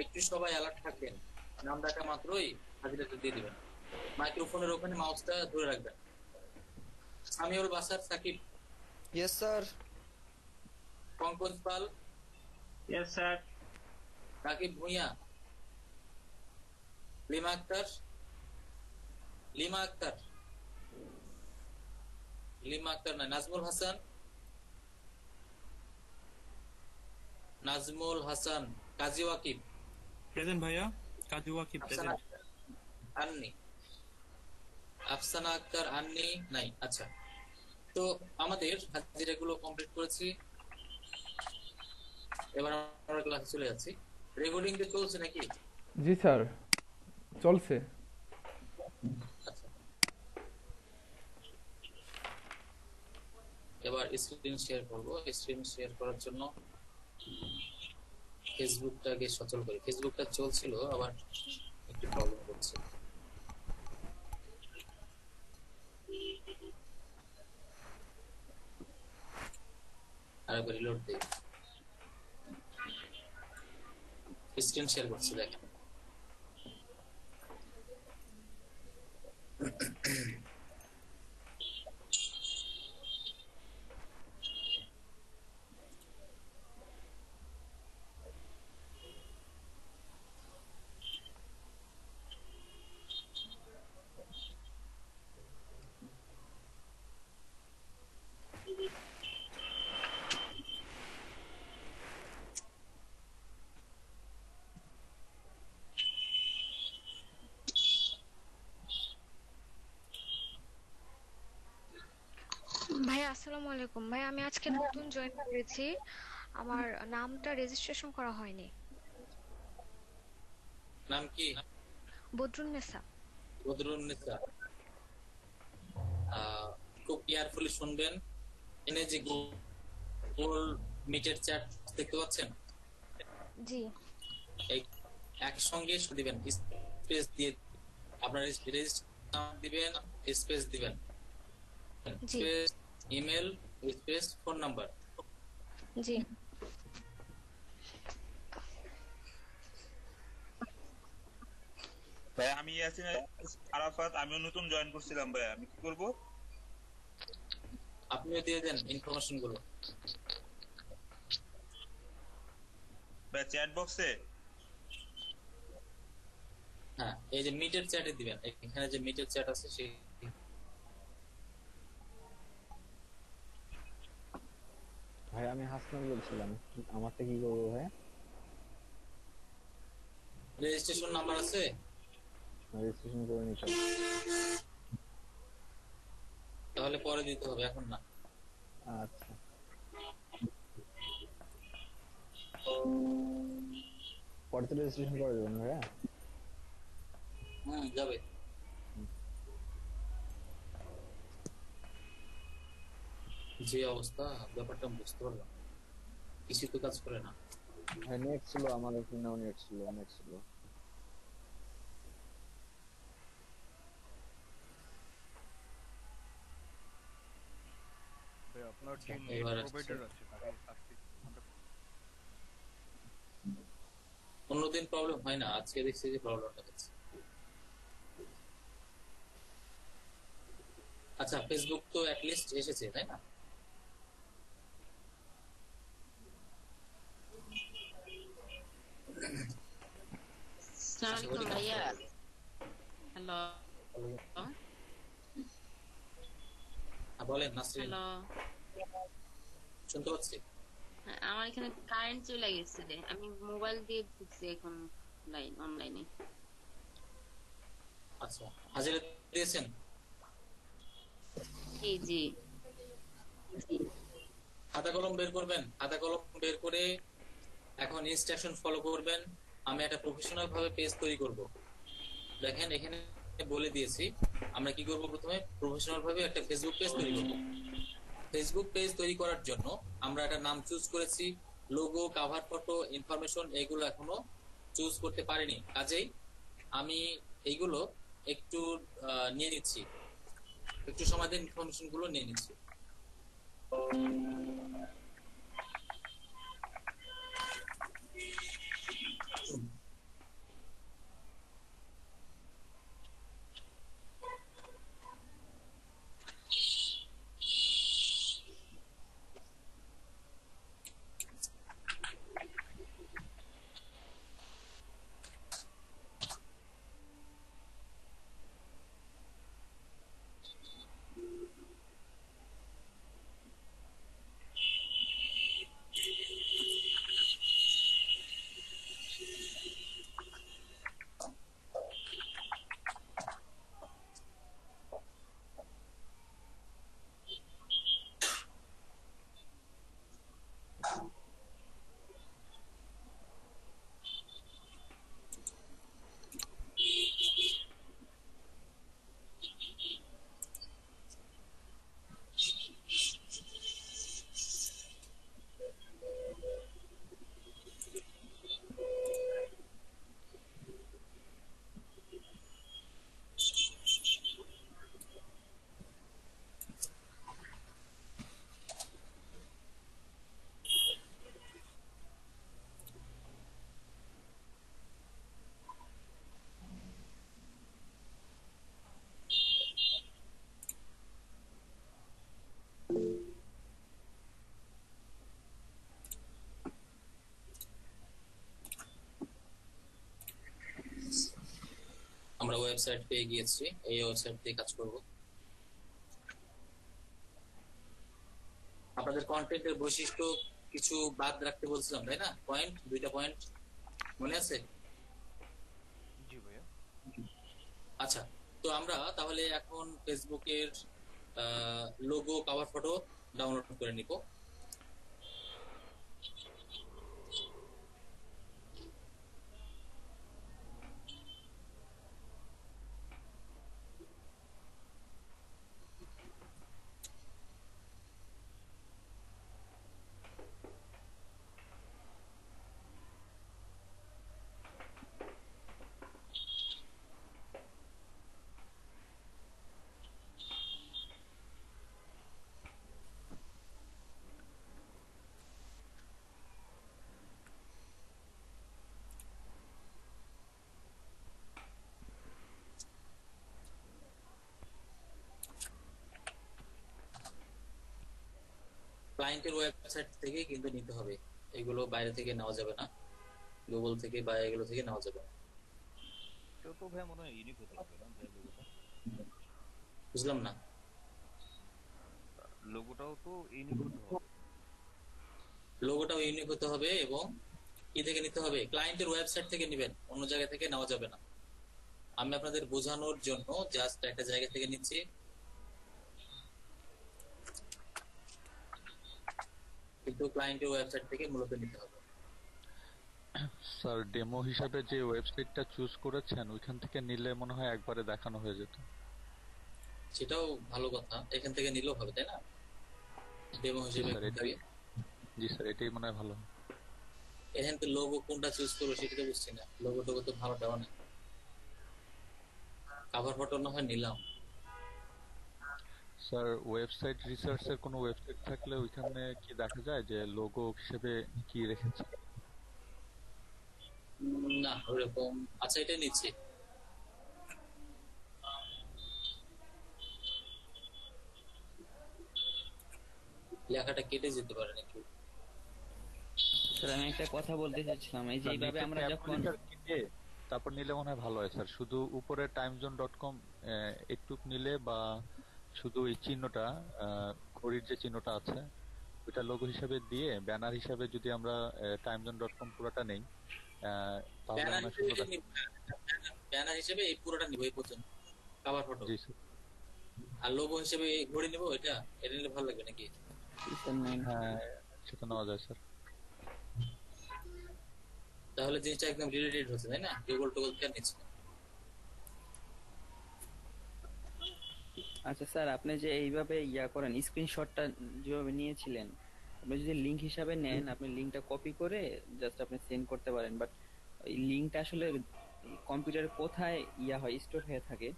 S3: একটু সবাই অ্যালার্ট থাকবেন, নাম ডাকা মাত্রই হাজিরাটা দিয়ে দিবেন। মাইক্রোফোনের ওখানে মাউসটা ধরে রাখবেন। Samiul Basar Sakib.
S10: Yes sir.
S3: Pankaj Pal.
S20: Yes, sir.
S3: Rakib Bhuiyan. Lima Akter নাই। নাজমুল হাসান। কাজী ওয়াকিব।
S20: প্রেজেন্ট ভাইয়া। কাজী ওয়াকিব প্রেজেন্ট।
S3: আন্নি। আফসানা আক্তার আন্নি নাই। আচ্ছা তো আমাদের হাজিরাগুলো কমপ্লিট করেছি, এবার আমরা ক্লাসে চলে যাচ্ছি। রেকর্ডিং কি চলছে নাকি?
S1: জি স্যার চলছে।
S3: আচ্ছা এবার স্ক্রিন শেয়ার করব। স্ক্রিন শেয়ার করার জন্য ফেসবুকটাকে সচল করি। ফেসবুকটা চলছিল, আবার একটু প্রবলেম করছে। আরেকবার রিলোড দিই। স্ক্রিন শেয়ার করছি, দেখেন।
S22: ভাইয়া আসসালামু আলাইকুম। ভাই আমি আজকে নতুন জয়েন করেছি, আমার নামটা রেজিস্ট্রেশন করা হয়নি।
S3: নাম কি?
S22: বদরুন্নেসা।
S3: বদরুন্নেসা। খুব কেয়ারফুলি শুনবেন। এনে যে গোল মিটের চ্যাট দেখতে পাচ্ছেন?
S22: জি।
S3: একসঙ্গে দিবেন, স্পেস দিয়ে আপনার রেজিস্ট্রেশন নাম দিবেন, স্পেস দিবেন, space email, space phone number.
S22: জি।
S2: ভাই আমি ইয়াসিন আরাফাত, আমিও নতুন জয়েন করছিলাম ভাই, আমি কি করব?
S3: আপনিও দিয়ে দেন ইনফরমেশন গুলো।
S2: ভাই চ্যাট বক্সে
S3: হ্যাঁ এই যে মিটের চ্যাটে দিবেন, এখানে যে মিটের চ্যাট আছে সেই
S16: ভাই আমি হাসনান বলছিলাম, আমারটা কি করবো ভাই?
S3: রেজিস্ট্রেশন নাম্বার আছে,
S16: রেজিস্ট্রেশন করে নিতে হবে।
S3: তাহলে পরে দিতে হবে, এখন না।
S16: আচ্ছা পরে তো রেজিস্ট্রেশন করে দেবেন ভাইয়া?
S3: যাবে। যে অবস্থা ব্যাপারটা আমি বুঝতে পারলাম, কিছু তো কাজ করে না।
S16: হ্যাঁ নেট ছিল আমার, এখানেও নেট ছিল।
S6: আপনার যে
S3: এবার
S6: নেট
S3: আসছে।
S6: প্রোভাইডার আছে তাকে আজকে
S3: অন্যদিন প্রবলেম হয় না, আজকে দেখছি যে প্রবলেমটা হচ্ছে। আচ্ছা ফেসবুক তো অ্যাটলিস্ট এসেছে তাই না?
S9: আসসালামু আলাইকুম ভাইয়া। হ্যালো
S3: বলেন নাসরিন।
S9: হ্যালো,
S3: শুনতে পাচ্ছি।
S9: আমার এখানে কারেন্ট চলে গেছে রে, আমি মোবাইল দিয়ে ঢুকছি এখন অনলাইনে।
S3: আচ্ছা হাজিরা দিয়েছেন?
S9: জি
S3: খাতা কলম বের করবেন, খাতা কলম বের করে এখন ইনস্ট্রাকশন ফলো করবেন। আমি একটা প্রফেশনাল ভাবে পেজ তৈরি করব। দেখেন এখানে বলে দিয়েছি আমরা কি করব। প্রথমে প্রফেশনাল ভাবে একটা ফেসবুক পেজ তৈরি করব। ফেসবুক পেজ তৈরি করার জন্য আমরা একটা নাম চুজ করেছি, লোগো, কভার ফটো, ইনফরমেশন এগুলো এখনো চুজ করতে পারিনি। কাজেই আমি এইগুলো একটু নিয়ে নিচ্ছি, একটু সময় দিন, ইনফরমেশন গুলো নিয়ে নিচ্ছি। আমরা ওয়েবসাইট পেয়ে গিয়েছি, এই ওয়েবসাইট দিয়ে কাজ করব। আপনাদের কন্টেন্টের বৈশিষ্ট্য কিছু বাদ রাখতে বলছিলাম তাই না? পয়েন্ট, 2টা পয়েন্ট মনে আছে?
S6: জি ভাইয়া।
S3: আচ্ছা তো আমরা তাহলে এখন ফেসবুকের লোগো, কভার ফটো ডাউনলোড করে নিব। ক্লায়েন্টের ওয়েবসাইট থেকে কিন্তু নিতে হবে, এগুলো বাইরে থেকে নেওয়া যাবে না। গুগল থেকে বা এগুলো থেকে নেওয়া যাবে না।
S11: এটাও তো ভাই মনে হয় ইউনিক হতে হবে না ভাই লোগোটা?
S3: বুঝলাম না।
S11: লোগোটাও তো ইউনিক হতে হবে।
S3: লোগোটাও ইউনিক হতে হবে এবং কি থেকে নিতে হবে? ক্লায়েন্টের ওয়েবসাইট থেকে নেবেন, অন্য জায়গা থেকে নেওয়া যাবে না। আমি আপনাদের বোঝানোর জন্য জাস্ট একটা জায়গা থেকে নিচ্ছি। কিন্তু ক্লায়েন্টের ওয়েবসাইট থেকে মূলত নিতে হবে।
S13: স্যার ডেমো হিসাবে যে ওয়েবসাইটটা চুজ করেছেন ওইখান থেকে নিলে মনে হয় একবারে দেখানো হয়ে যেত।
S3: সেটাও ভালো কথা, এখান থেকে নিলেও হবে তাই না? ডেমো হিসেবে
S13: জি স্যার, এটাই মনে হয় ভালো।
S3: এখান থেকে লোগো কোনটা চুজ করবো সেটা তো বুঝছি না। লোগো টোগো তো ভালো দেওয়া নেই। কভার ফটো না হয় নিলাম।
S13: স্যার ওয়েবসাইট রিসার্চের কোনো ওয়েবসাইট থাকলে ওইখানে কি দেখা যায় যে লোগো হিসেবে কি রেখেছে?
S3: না ওরকম। আচ্ছা এটা নিচ্ছি। লেখাটা কেটে যেতে পারে নাকি?
S18: স্যার আমি একটা কথা বলতে চাচ্ছিলাম, এই যে এইভাবে আমরা যখন
S13: তারপর নিলে মনে হয় ভালো হয় স্যার। শুধু উপরে timezone.com একটু নিলে বা শুধু এই চিহ্নটা ঘড়ির যে চিহ্নটা আছে ওইটা লোগো হিসেবে দিয়ে ব্যানার হিসেবে যদি আমরা timezone.com পুরোটা নেই তাহলে আমরা সুন্দর
S3: ব্যানার হিসেবে এই পুরোটা নিব, এই পর্যন্ত কভার ফটো।
S13: জি স্যার।
S3: আর লোগো হিসেবে ঘড়ি নিব, এটা নিলে ভালো লাগবে নাকি?
S13: হ্যাঁ সেটা নেওয়া যায় স্যার।
S3: তাহলে জিনিসটা একদম রিলেটেড হচ্ছে তাই না? গুগল টোগল কেন নিচ্ছে না?
S18: আচ্ছা স্যার, আপনি যে এইভাবে করেন, স্ক্রিনশটটা যেভাবে নিয়েছিলেন, আপনি যদি লিংক হিসাবে নেন, আপনি লিংকটা কপি করে জাস্ট আপনি সেন্ড করতে পারেন, বাট এই লিংকটা আসলে কম্পিউটারে কোথায় হয়, স্টোর হয়ে থাকে?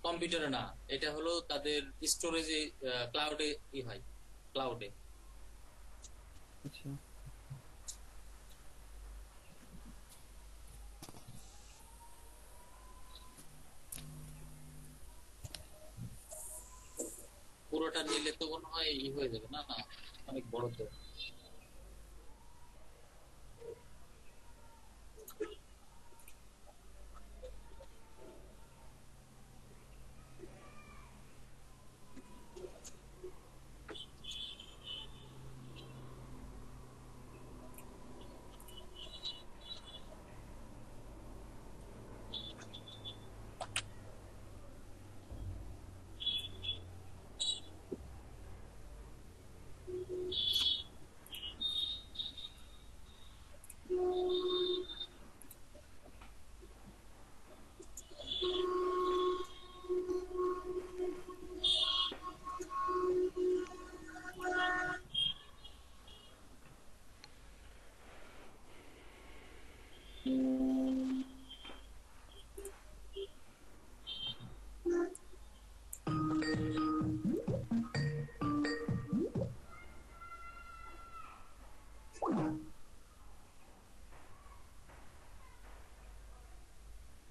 S3: কম্পিউটারে না, এটা হলো তাদের স্টোরেজে, ক্লাউডে হয়, ক্লাউডে।
S18: আচ্ছা
S3: পুরোটা নিলে তো মনে হয় হয়ে যাবে না? না অনেক বড় তো।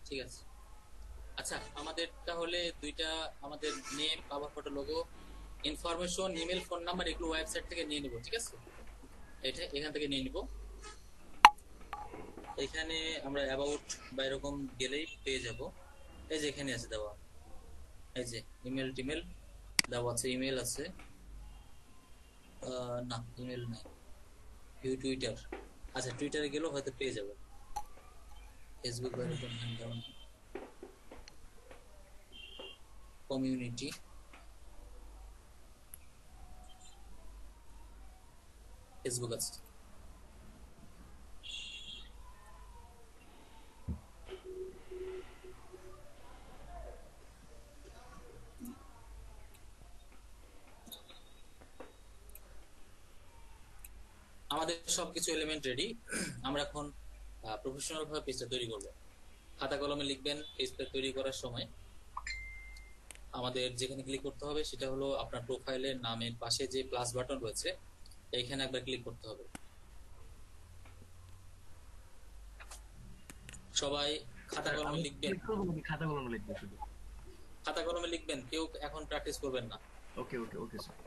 S3: ঠিক আছে। আচ্ছা আমাদের তাহলে দুইটা, আমাদের name, cover photo, logo, information, email, phone number, এগুলো ওয়েবসাইট থেকে নিয়ে নিব। ঠিক আছে, এটা এখান থেকে নিয়ে নিব। এখানে আমরা অ্যাবাউট বা এরকম গেলেই পেয়ে যাব। এই যে এখানে আছে দেওয়া, এই যে ইমেল টিমেল দেওয়া আছে, ইমেল আছে, না ইমেল নাই, ভিউ টুইটার। আচ্ছা টুইটারে গেলেও হয়তো পেয়ে যাবে, ফেসবুক বা এরকম কমিউনিটি, ফেসবুক আছে। আমাদের সবকিছু এলিমেন্ট রেডি। আমরা এখন প্রফেশনাল ভাবে পেজটা তৈরি করব। খাতা কলমে লিখবেন। পেজটা তৈরি করার সময় আমাদের যেখানে ক্লিক করতে হবে সেটা হলো আপনার প্রোফাইলের নামের পাশে যে প্লাস বাটন রয়েছে এইখানে একবার ক্লিক করতে হবে। সবাই খাতা কলমে লিখবেন।
S12: খাতা কলমে লিখবেন, শুধু
S3: খাতা কলমে লিখবেন, কেউ এখন প্র্যাকটিস করবেন না।
S12: ওকে ওকে ওকে স্যার।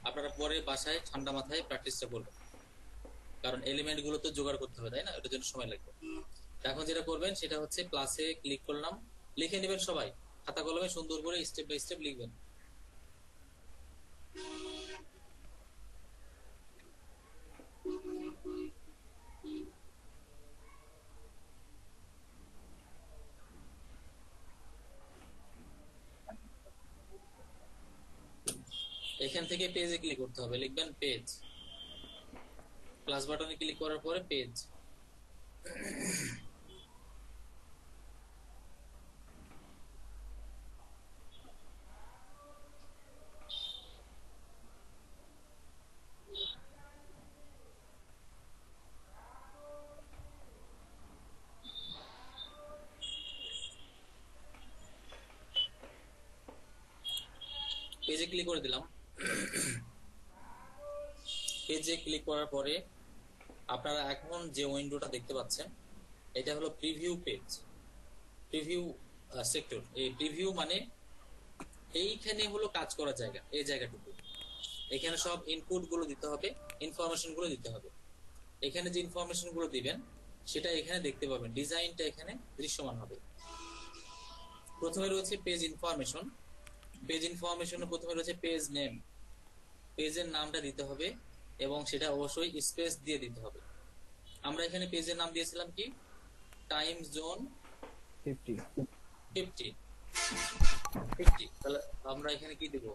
S3: আপনারা পরে বাসায় ঠান্ডা মাথায় প্র্যাকটিসটা করবেন। কারণ এলিমেন্ট গুলো তো জোগাড় করতে হবে, তাই না? এটার জন্য সময় লাগবে। এখন যেটা করবেন সেটা হচ্ছে প্লাসে ক্লিক করলাম, লিখে নেবেন সবাই খাতা কলমে সুন্দর করে স্টেপ বাই স্টেপ লিখবেন। এখান থেকে পেজে ক্লিক করতে হবে, লিখবেন পেজ, প্লাস বাটনে ক্লিক করার পরে পেজ। পেজে ক্লিক করে দিলাম। পেজে ক্লিক করার পরে আপনারা এখন যে উইন্ডোটা দেখতে পাচ্ছেন এটা হলো প্রিভিউ পেজ, প্রিভিউ সেক্টর। এই প্রিভিউ মানে এইখানে হলো কাজ করার জায়গা, এই জায়গাটুকু। এখানে সব ইনপুট গুলো দিতে হবে, ইনফরমেশন গুলো দিতে হবে। এখানে যে ইনফরমেশন গুলো দিবেন সেটা এখানে দেখতে পাবেন, ডিজাইনটা এখানে দৃশ্যমান হবে। প্রথমে রয়েছে পেজ ইনফরমেশন। পেজ ইনফরমেশনে প্রথমে রয়েছে পেজ নেম, পেজের নামটা দিতে হবে এবং সেটা অবশ্যই স্পেস দিয়ে দিতে হবে। আমরা এখানে পেজের নাম দিয়েছিলাম কি, টাইম জোন 50। তাহলে আমরা এখানে কি দেব,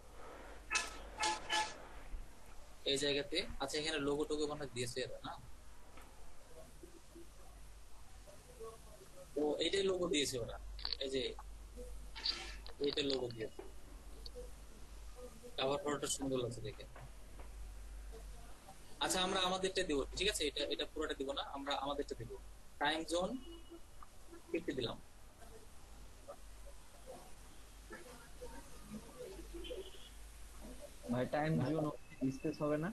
S3: এই জায়গাতে আচ্ছা এখানে লোগো টোগো বানা দিয়েছে এরা না, ও এইটাই লোগো দিয়েছে ওরা, এই যে এইটা লোগো দিয়েছে। কভার ফটোটা সুন্দর লাগছে দেখে। আচ্ছা আমরা আমাদেরটা দেব, ঠিক আছে? এটা এটা পুরোটা দিব না, আমরা আমাদেরটা দেব। টাইম জোন 50 দিলাম।
S16: ভাই টাইম জোন স্পেস হবে না?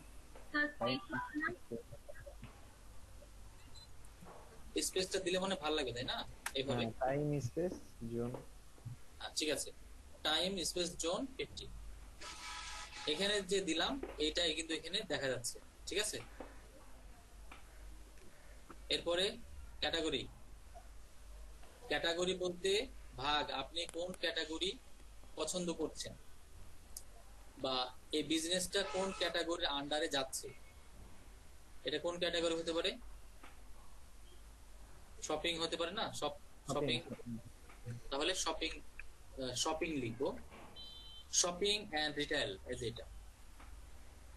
S3: স্পেসটা দিলে মানে ভালো লাগে, তাই না? এইভাবে
S16: টাইম স্পেস জোন,
S3: ঠিক আছে। টাইম স্পেস জোন 50 এখানে যে দিলাম এইটাই কিন্তু এখানে দেখা যাচ্ছে, ঠিক আছে? এরপরে ক্যাটাগরি। ক্যাটাগরি বলতে ভাগ, আপনি কোন ক্যাটাগরি পছন্দ করছেন বা এই বিজনেসটা কোন ক্যাটাগরির আন্ডারে যাচ্ছে। এটা কোন ক্যাটাগরি হতে পারে? শপিং হতে পারে না? শপিং, তাহলে শপিং, শপিং লিখবো। শপিং এন্ড রিটেল, এই যে এটা,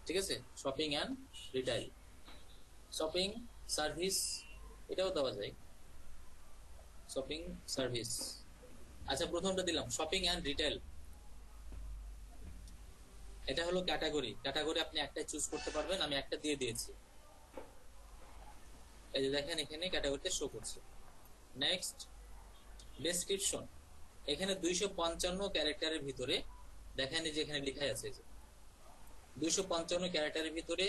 S3: ঠিক আছে? Shopping and retail. Shopping service এটাও দেওয়া যায়, শপিং সার্ভিস। আচ্ছা প্রথমটা দিলাম শপিং এন্ড রিটেল, এটা হলো ক্যাটাগরি। ক্যাটাগরি আপনি একটা চুজ করতে পারবেন, আমি একটা দিয়ে দিয়েছি। এই যে দেখেন এখানে ক্যাটাগরিতে শো করছে। Next description. এখানে 255 ক্যারেক্টারের ভিতরে দেখেন যে এখানে লেখা আছে যে 255 ক্যারেক্টারের ভিতরে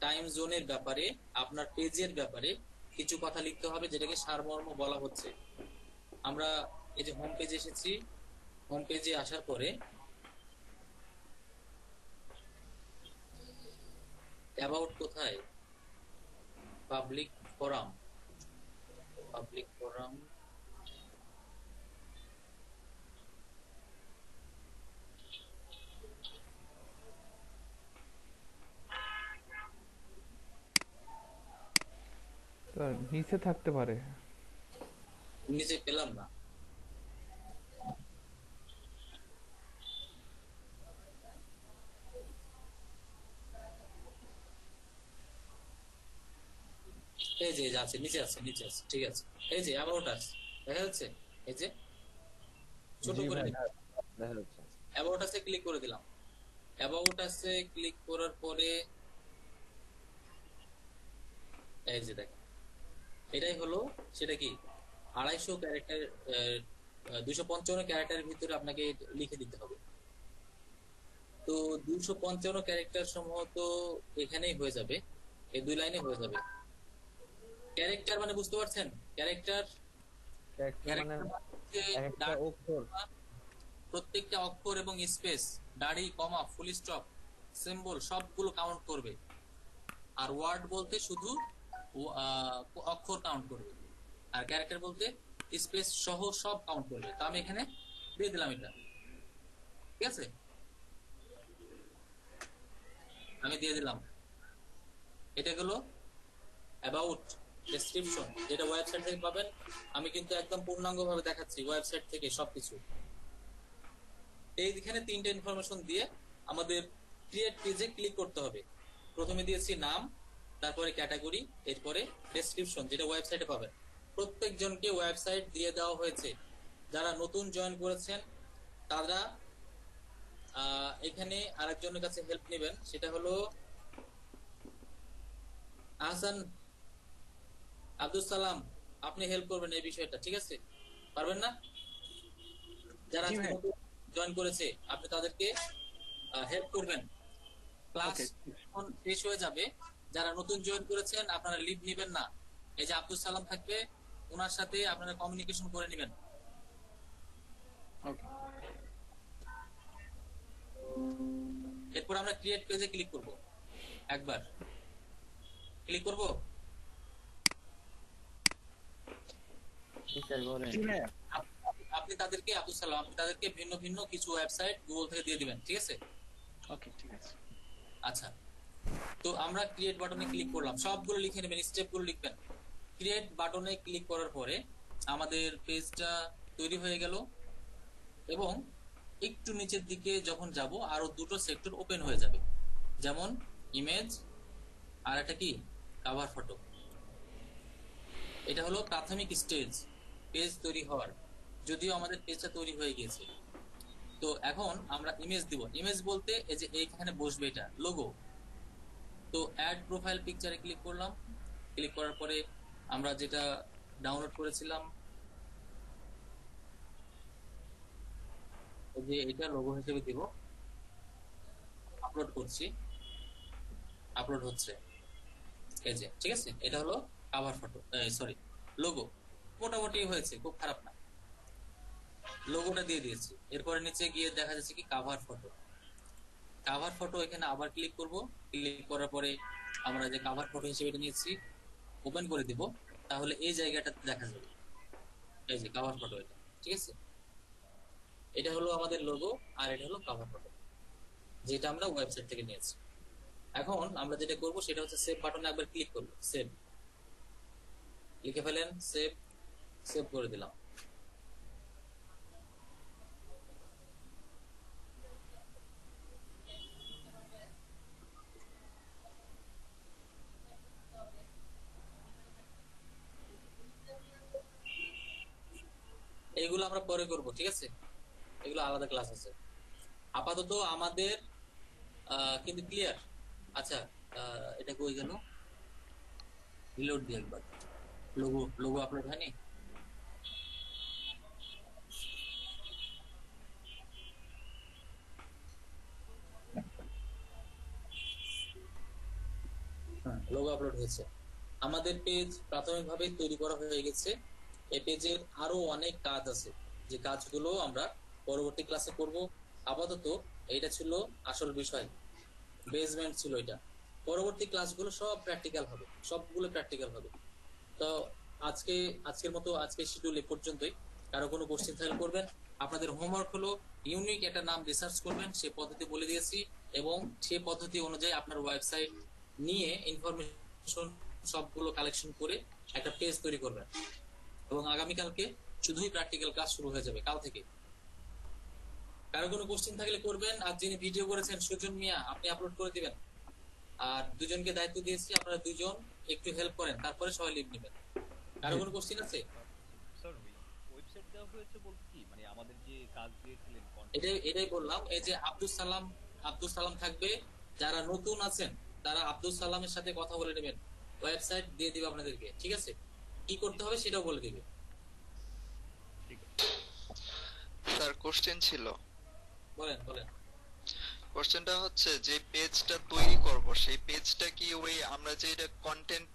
S3: টাইম জোনের ব্যাপারে, আপনার পেজের ব্যাপারে কিছু কথা লিখতে হবে, যেটাকে সারমর্ম বলা হচ্ছে। আমরা এই যে হোম পেজে এসেছি, হোম পেজে আসার পরে অ্যাবাউট কোথায়, পাবলিক ফোরাম, পাবলিক ফোরাম,
S1: নিচে থাকতে পারে,
S3: নিচে পেলাম না। এই যে আছে, নিচে আছে, নিচে আছে, ঠিক আছে। এই যে অ্যাবাউট আস দেখা যাচ্ছে, এই যে ছোট করে
S16: দেখা যাচ্ছে।
S3: অ্যাবাউট আসে ক্লিক করে দিলাম। অ্যাবাউট আসে ক্লিক করার পরে এই যে দেখেন এটাই হলো, সেটা কি 250 ক্যারেক্টার, 255 ক্যারেক্টারের ভিতরে আপনাকে লিখে দিতে হবে। তো 255 ক্যারেক্টার সম্ভবত এখানেই হয়ে যাবে, এই দুই লাইনে হয়ে যাবে। ক্যারেক্টার মানে বুঝতে পারছেন? ক্যারেক্টার প্রত্যেকটা অক্ষর এবং স্পেস, দাড়ি, কমা, ফুল স্টপ, সিম্বল সবগুলো কাউন্ট করবে। আর ওয়ার্ড বলতে শুধু অক্ষর কাউন্ট করবে, আর ক্যারেক্টার বলতে স্পেস সহ সব কাউন্ট করবে। তো আমি এখানে দিয়ে দিলাম এটা, ঠিক আছে, আমি দিয়ে দিলাম। এটা হলো অ্যাবাউট ডেসক্রিপশন, যেটা ওয়েবসাইট থেকে পাবেন। আমি কিন্তু একদম পূর্ণাঙ্গ ভাবে দেখাচ্ছি ওয়েবসাইট থেকে সবকিছু। এইখানে তিনটা ইনফরমেশন দিয়ে আমাদের ক্রিয়েট পেজে ক্লিক করতে হবে। প্রথমে দিয়েছি নাম, তারপরে ক্যাটাগরি, এরপরে ডেসক্রিপশন, যেটা ওয়েবসাইটে পাবেন। প্রত্যেকজনকে ওয়েবসাইট দিয়ে দেওয়া হয়েছে। যারা নতুন জয়েন করেছেন তারা এখানে আরেকজনের কাছে হেল্প নেবেন, সেটা হলো আহসান আব্দুল সালাম, আপনি হেল্প করবেন এই বিষয়টা, ঠিক আছে? পারবেন না? যারা জয়েন করেছে আপনি তাদেরকে হেল্প করবেন। ক্লাস যখন শেষ হয়ে যাবে, যারা নতুন জয়েন করেছেন আপনারা লিভ নেবেন না। এই যে আব্দুল সালাম থাকবে, ওনার সাথে আপনারা কমিউনিকেশন করে নেবেন। এরপর আমরা ক্রিয়েট পেজে ক্লিক করব। একবার ক্লিক করব। আপনি তাদেরকে আব্দুল সালাম, আপনি তাদেরকে ভিন্ন ভিন্ন কিছু ওয়েবসাইট গুগল থেকে দিয়ে দিবেন, ঠিক আছে?
S7: ওকে, ঠিক আছে।
S3: আচ্ছা, তো আমরা ক্রিয়েট বাটনে ক্লিক করলাম। সবগুলো লিখে নেবেন, স্টেপগুলো লিখবেন। ক্রিয়েট বাটনে ক্লিক করার পরে আমাদের পেজটা তৈরি হয়ে গেল, এবং একটু নিচের দিকে যখন যাব আরো দুটো সেক্টর ওপেন হয়ে যাবে, যেমন ইমেজ আর একটা কি কভার ফটো। এটা হলো প্রাথমিক স্টেজ পেজ তৈরি হওয়ার, যদিও আমাদের পেজটা তৈরি হয়ে গিয়েছে। তো এখন আমরা ইমেজ দিব। ইমেজ বলতে এই যে এইখানে বসবে, এটা লোগো। তো অ্যাড প্রোফাইল পিকচারে ক্লিক করলাম। ক্লিক করার পরে আমরা যেটা ডাউনলোড করেছিলাম, যে এটা লোগো হিসেবে দিব। আপলোড করছি, আপলোড হচ্ছে, এই যে, ঠিক আছে? এটা হলো কভার ফটো, সরি লোগো। মোটামুটি হয়েছে, খুব খারাপ না। লোগোটা দিয়ে দিয়েছি। এরপরে নিচে গিয়ে দেখা যাচ্ছে কি কভার ফটো। কভার ফটো এখানে আবার ক্লিক করব। ক্লিক করার পরে আমরা যে কভার ফটো হিসেবে এটা নিয়েছি ওপেন করে দিব, তাহলে এই জায়গাটা দেখা যাবে। এই যে কভার ফটো, এটা ঠিক আছে। এটা হলো আমাদের লোগো, আর এটা হলো কভার ফটো, যেটা আমরা ওয়েবসাইট থেকে নিয়েছি। এখন আমরা যেটা করব সেটা হচ্ছে সেভ বাটনে একবার ক্লিক করব। সেভ লিখে ফেলেন, সেভ, সেভ করে দিলাম। এইগুলো আমরা পরে করব, ঠিক আছে? এগুলো আলাদা ক্লাস আছে। আপাতত আমাদের কিন্তু ক্লিয়ার। আচ্ছা, এটা কই গেল? রিলোড দিয়ে একবার। লোগো লোগো আপলোড হয়নি? লোগো আপলোড হয়েছে। আমাদের পেজ প্রাথমিকভাবে তৈরি করা হয়ে গেছে। এই পেজের আরো অনেক কাজ আছে, যে কাজগুলো আমরা পরবর্তী ক্লাসে করব। আপাতত এটা ছিল আসল বিষয়, বেসমেন্ট ছিল এটা। পরবর্তী ক্লাসগুলো সব প্র্যাকটিক্যাল হবে, সবগুলো প্র্যাকটিক্যাল হবে। তো আজকের মতো আজকের শিডিউল এ পর্যন্তই। কারো কোনো কোশ্চেন থাকলে করবেন। আপনাদের হোমওয়ার্ক হলো ইউনিক একটা নাম রিসার্চ করবেন, সে পদ্ধতি বলে দিয়েছি, এবং সেই পদ্ধতি অনুযায়ী আপনার ওয়েবসাইট নিয়ে ইনফরমেশন সবগুলো কালেকশন করে একটা পেজ তৈরি করবেন। এবং আগামীকালকে শুধুই প্র্যাকটিক্যাল ক্লাস শুরু হয়ে যাবে, কাল থেকে। কারো কোনো কোশ্চেন থাকলে করবেন। আর যিনি ভিডিও করেছেন সুজন মিয়া, আপনি আপলোড করে দিবেন। আর দুজনকে দায়িত্ব দিয়েছি, আপনারা দুজন একটু হেল্প করেন, তারপরে সবাই লিভ নেবেন। কারো কোনো কোশ্চেন আছে?
S11: স্যার ওয়েবসাইট দেওয়া হয়েছে বলতে কি, মানে আমাদের যে কাজ দিয়েছিলেন
S3: এটাই বললাম। এই যে আব্দুল সালাম থাকবে, যারা নতুন আছেন তারা আব্দুল সালামের সাথে কথা বলে নেবেন, ওয়েবসাইট দিয়ে দিবে আপনাদেরকে, ঠিক আছে? কি করতে হবে সেটাও বলে দিবে।
S19: স্যার কোশ্চেন ছিল।
S3: বলেন।
S19: কোশ্চেনটা হচ্ছে যে পেজটা তৈরি করব, সেই পেজটা কি ওই আমরা যে এটা কন্টেন্ট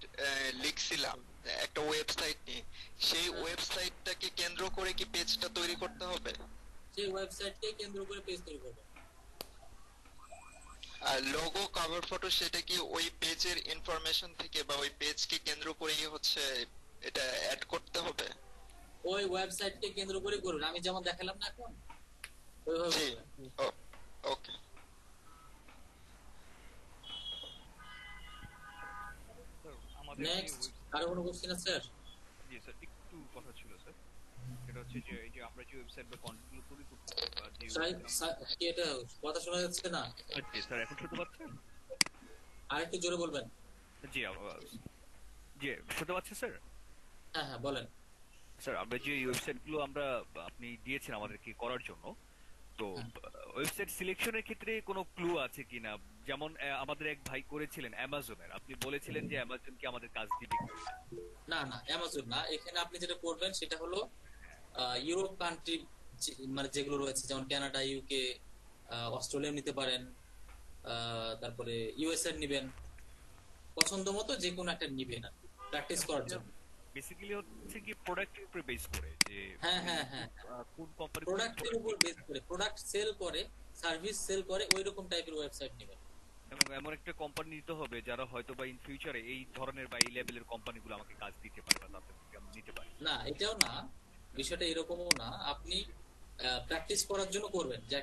S19: লিখছিলাম একটা ওয়েবসাইট নিয়ে, সেই ওয়েবসাইটটাকে কেন্দ্র করে কি পেজটা তৈরি করতে হবে?
S3: সেই ওয়েবসাইটকে কেন্দ্র করে পেজ তৈরি করবে।
S19: আর লোগো কভার ফটো সেটা কি ওই পেজের ইনফরমেশন থেকে বা ওই পেজকে কেন্দ্র করেই হচ্ছে এটা অ্যাড করতে হবে?
S3: ওই ওয়েবসাইটকে কেন্দ্র করে করুন, আমি যেমন দেখালাম না এখন ওইভাবে।
S19: ওকে।
S3: নেক্সট আরো কোনো কোশ্চেন আছে স্যার?
S6: জি স্যার, একটু কথা ছিল স্যার। এটা হচ্ছে যে এই যে আমরা যে ওয়েবসাইট বা কন্টেন্টগুলো তৈরি করতে বা যে
S3: কি এটা কথা শোনা যাচ্ছে না?
S6: জি স্যার, এখন শুনতে পাচ্ছেন?
S3: আরেকটু জোরে বলবেন।
S6: জি জি শুনতে পাচ্ছেন স্যার?
S3: হ্যাঁ হ্যাঁ বলেন।
S6: স্যার, আমরা যে ওয়েবসাইটগুলো আমরা আপনি দিয়েছেন আমাদেরকে করার জন্য, তো ওয়েবসাইট সিলেকশনের ক্ষেত্রে কোনো ক্লু আছে কিনা? যেমন আমাদের এক ভাই করেছিলেন অ্যামাজনের, আপনি বলেছিলেন যে অ্যামাজন কি আমাদের কাজ দিবে?
S3: না না, অ্যামাজন না। এখানে আপনি যেটা করবেন সেটা হলো ইউরোপ কান্ট্রি, মানে যেগুলো রয়েছে যেমন কানাডা, ইউকে, অস্ট্রেলিয়া নিতে পারেন, তারপরে ইউএসএ নেবেন, পছন্দ মতো যে কোনো একটা নিবেন আর প্র্যাকটিস করার জন্য।
S6: বেসিক্যালি হচ্ছে কি প্রোডাক্টের উপর বেস করে, যে
S3: হ্যাঁ হ্যাঁ হ্যাঁ
S6: কোন কোম্পানি
S3: প্রোডাক্টের উপর বেস করে, প্রোডাক্ট সেল করে, সার্ভিস সেল করে, ওই রকম টাইপের ওয়েবসাইট নেবেন।
S6: এবং এমন একটা কোম্পানি নিতে হবে যারা হয়তো বা ইন ফিউচারে এই ধরনের বা এই লেভেলের কোম্পানিগুলো আমাকে কাজ দিতে পারে বা তাদের থেকে আমি নিতে পারি।
S3: না, এটাও না, বিষয়টা এরকমও না। আপনি প্র্যাকটিস করার জন্য করবেন, যে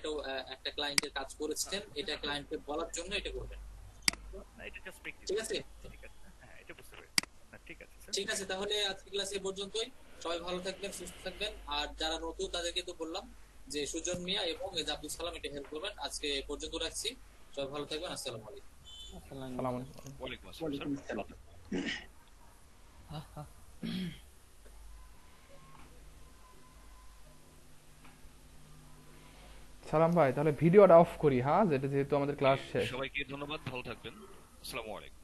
S3: একটা ক্লায়েন্টের কাজ করেছেন, এটা ক্লায়েন্টকে বলার জন্য এটা করবেন।
S6: না, এটা জাস্ট প্র্যাকটিস।
S3: ঠিক আছে?
S6: ঠিক আছে, হ্যাঁ এটা বুঝতে পেরেছি। না ঠিক আছে স্যার।
S3: ঠিক আছে, তাহলে আজকে ক্লাস এই পর্যন্তই। সবাই ভালো থাকবেন, সুস্থ থাকবেন। আর যারা নতুন তাদেরকে তো বললাম যে সুজন মিয়া এবং আব্দুল সালাম এটা হেল্প করবেন। আজকে এই পর্যন্ত রাখছি। সবাই ভালো থাকবেন। আসসালামু আলাইকুম।
S6: ওয়ালাইকুম আসসালাম স্যার।
S1: সালাম ভাই, তাহলে ভিডিওটা অফ করি, হ্যাঁ, যেটা যেহেতু আমাদের ক্লাস শেষ।
S6: সবাইকে ধন্যবাদ, ভালো থাকবেন। আসসালামু আলাইকুম।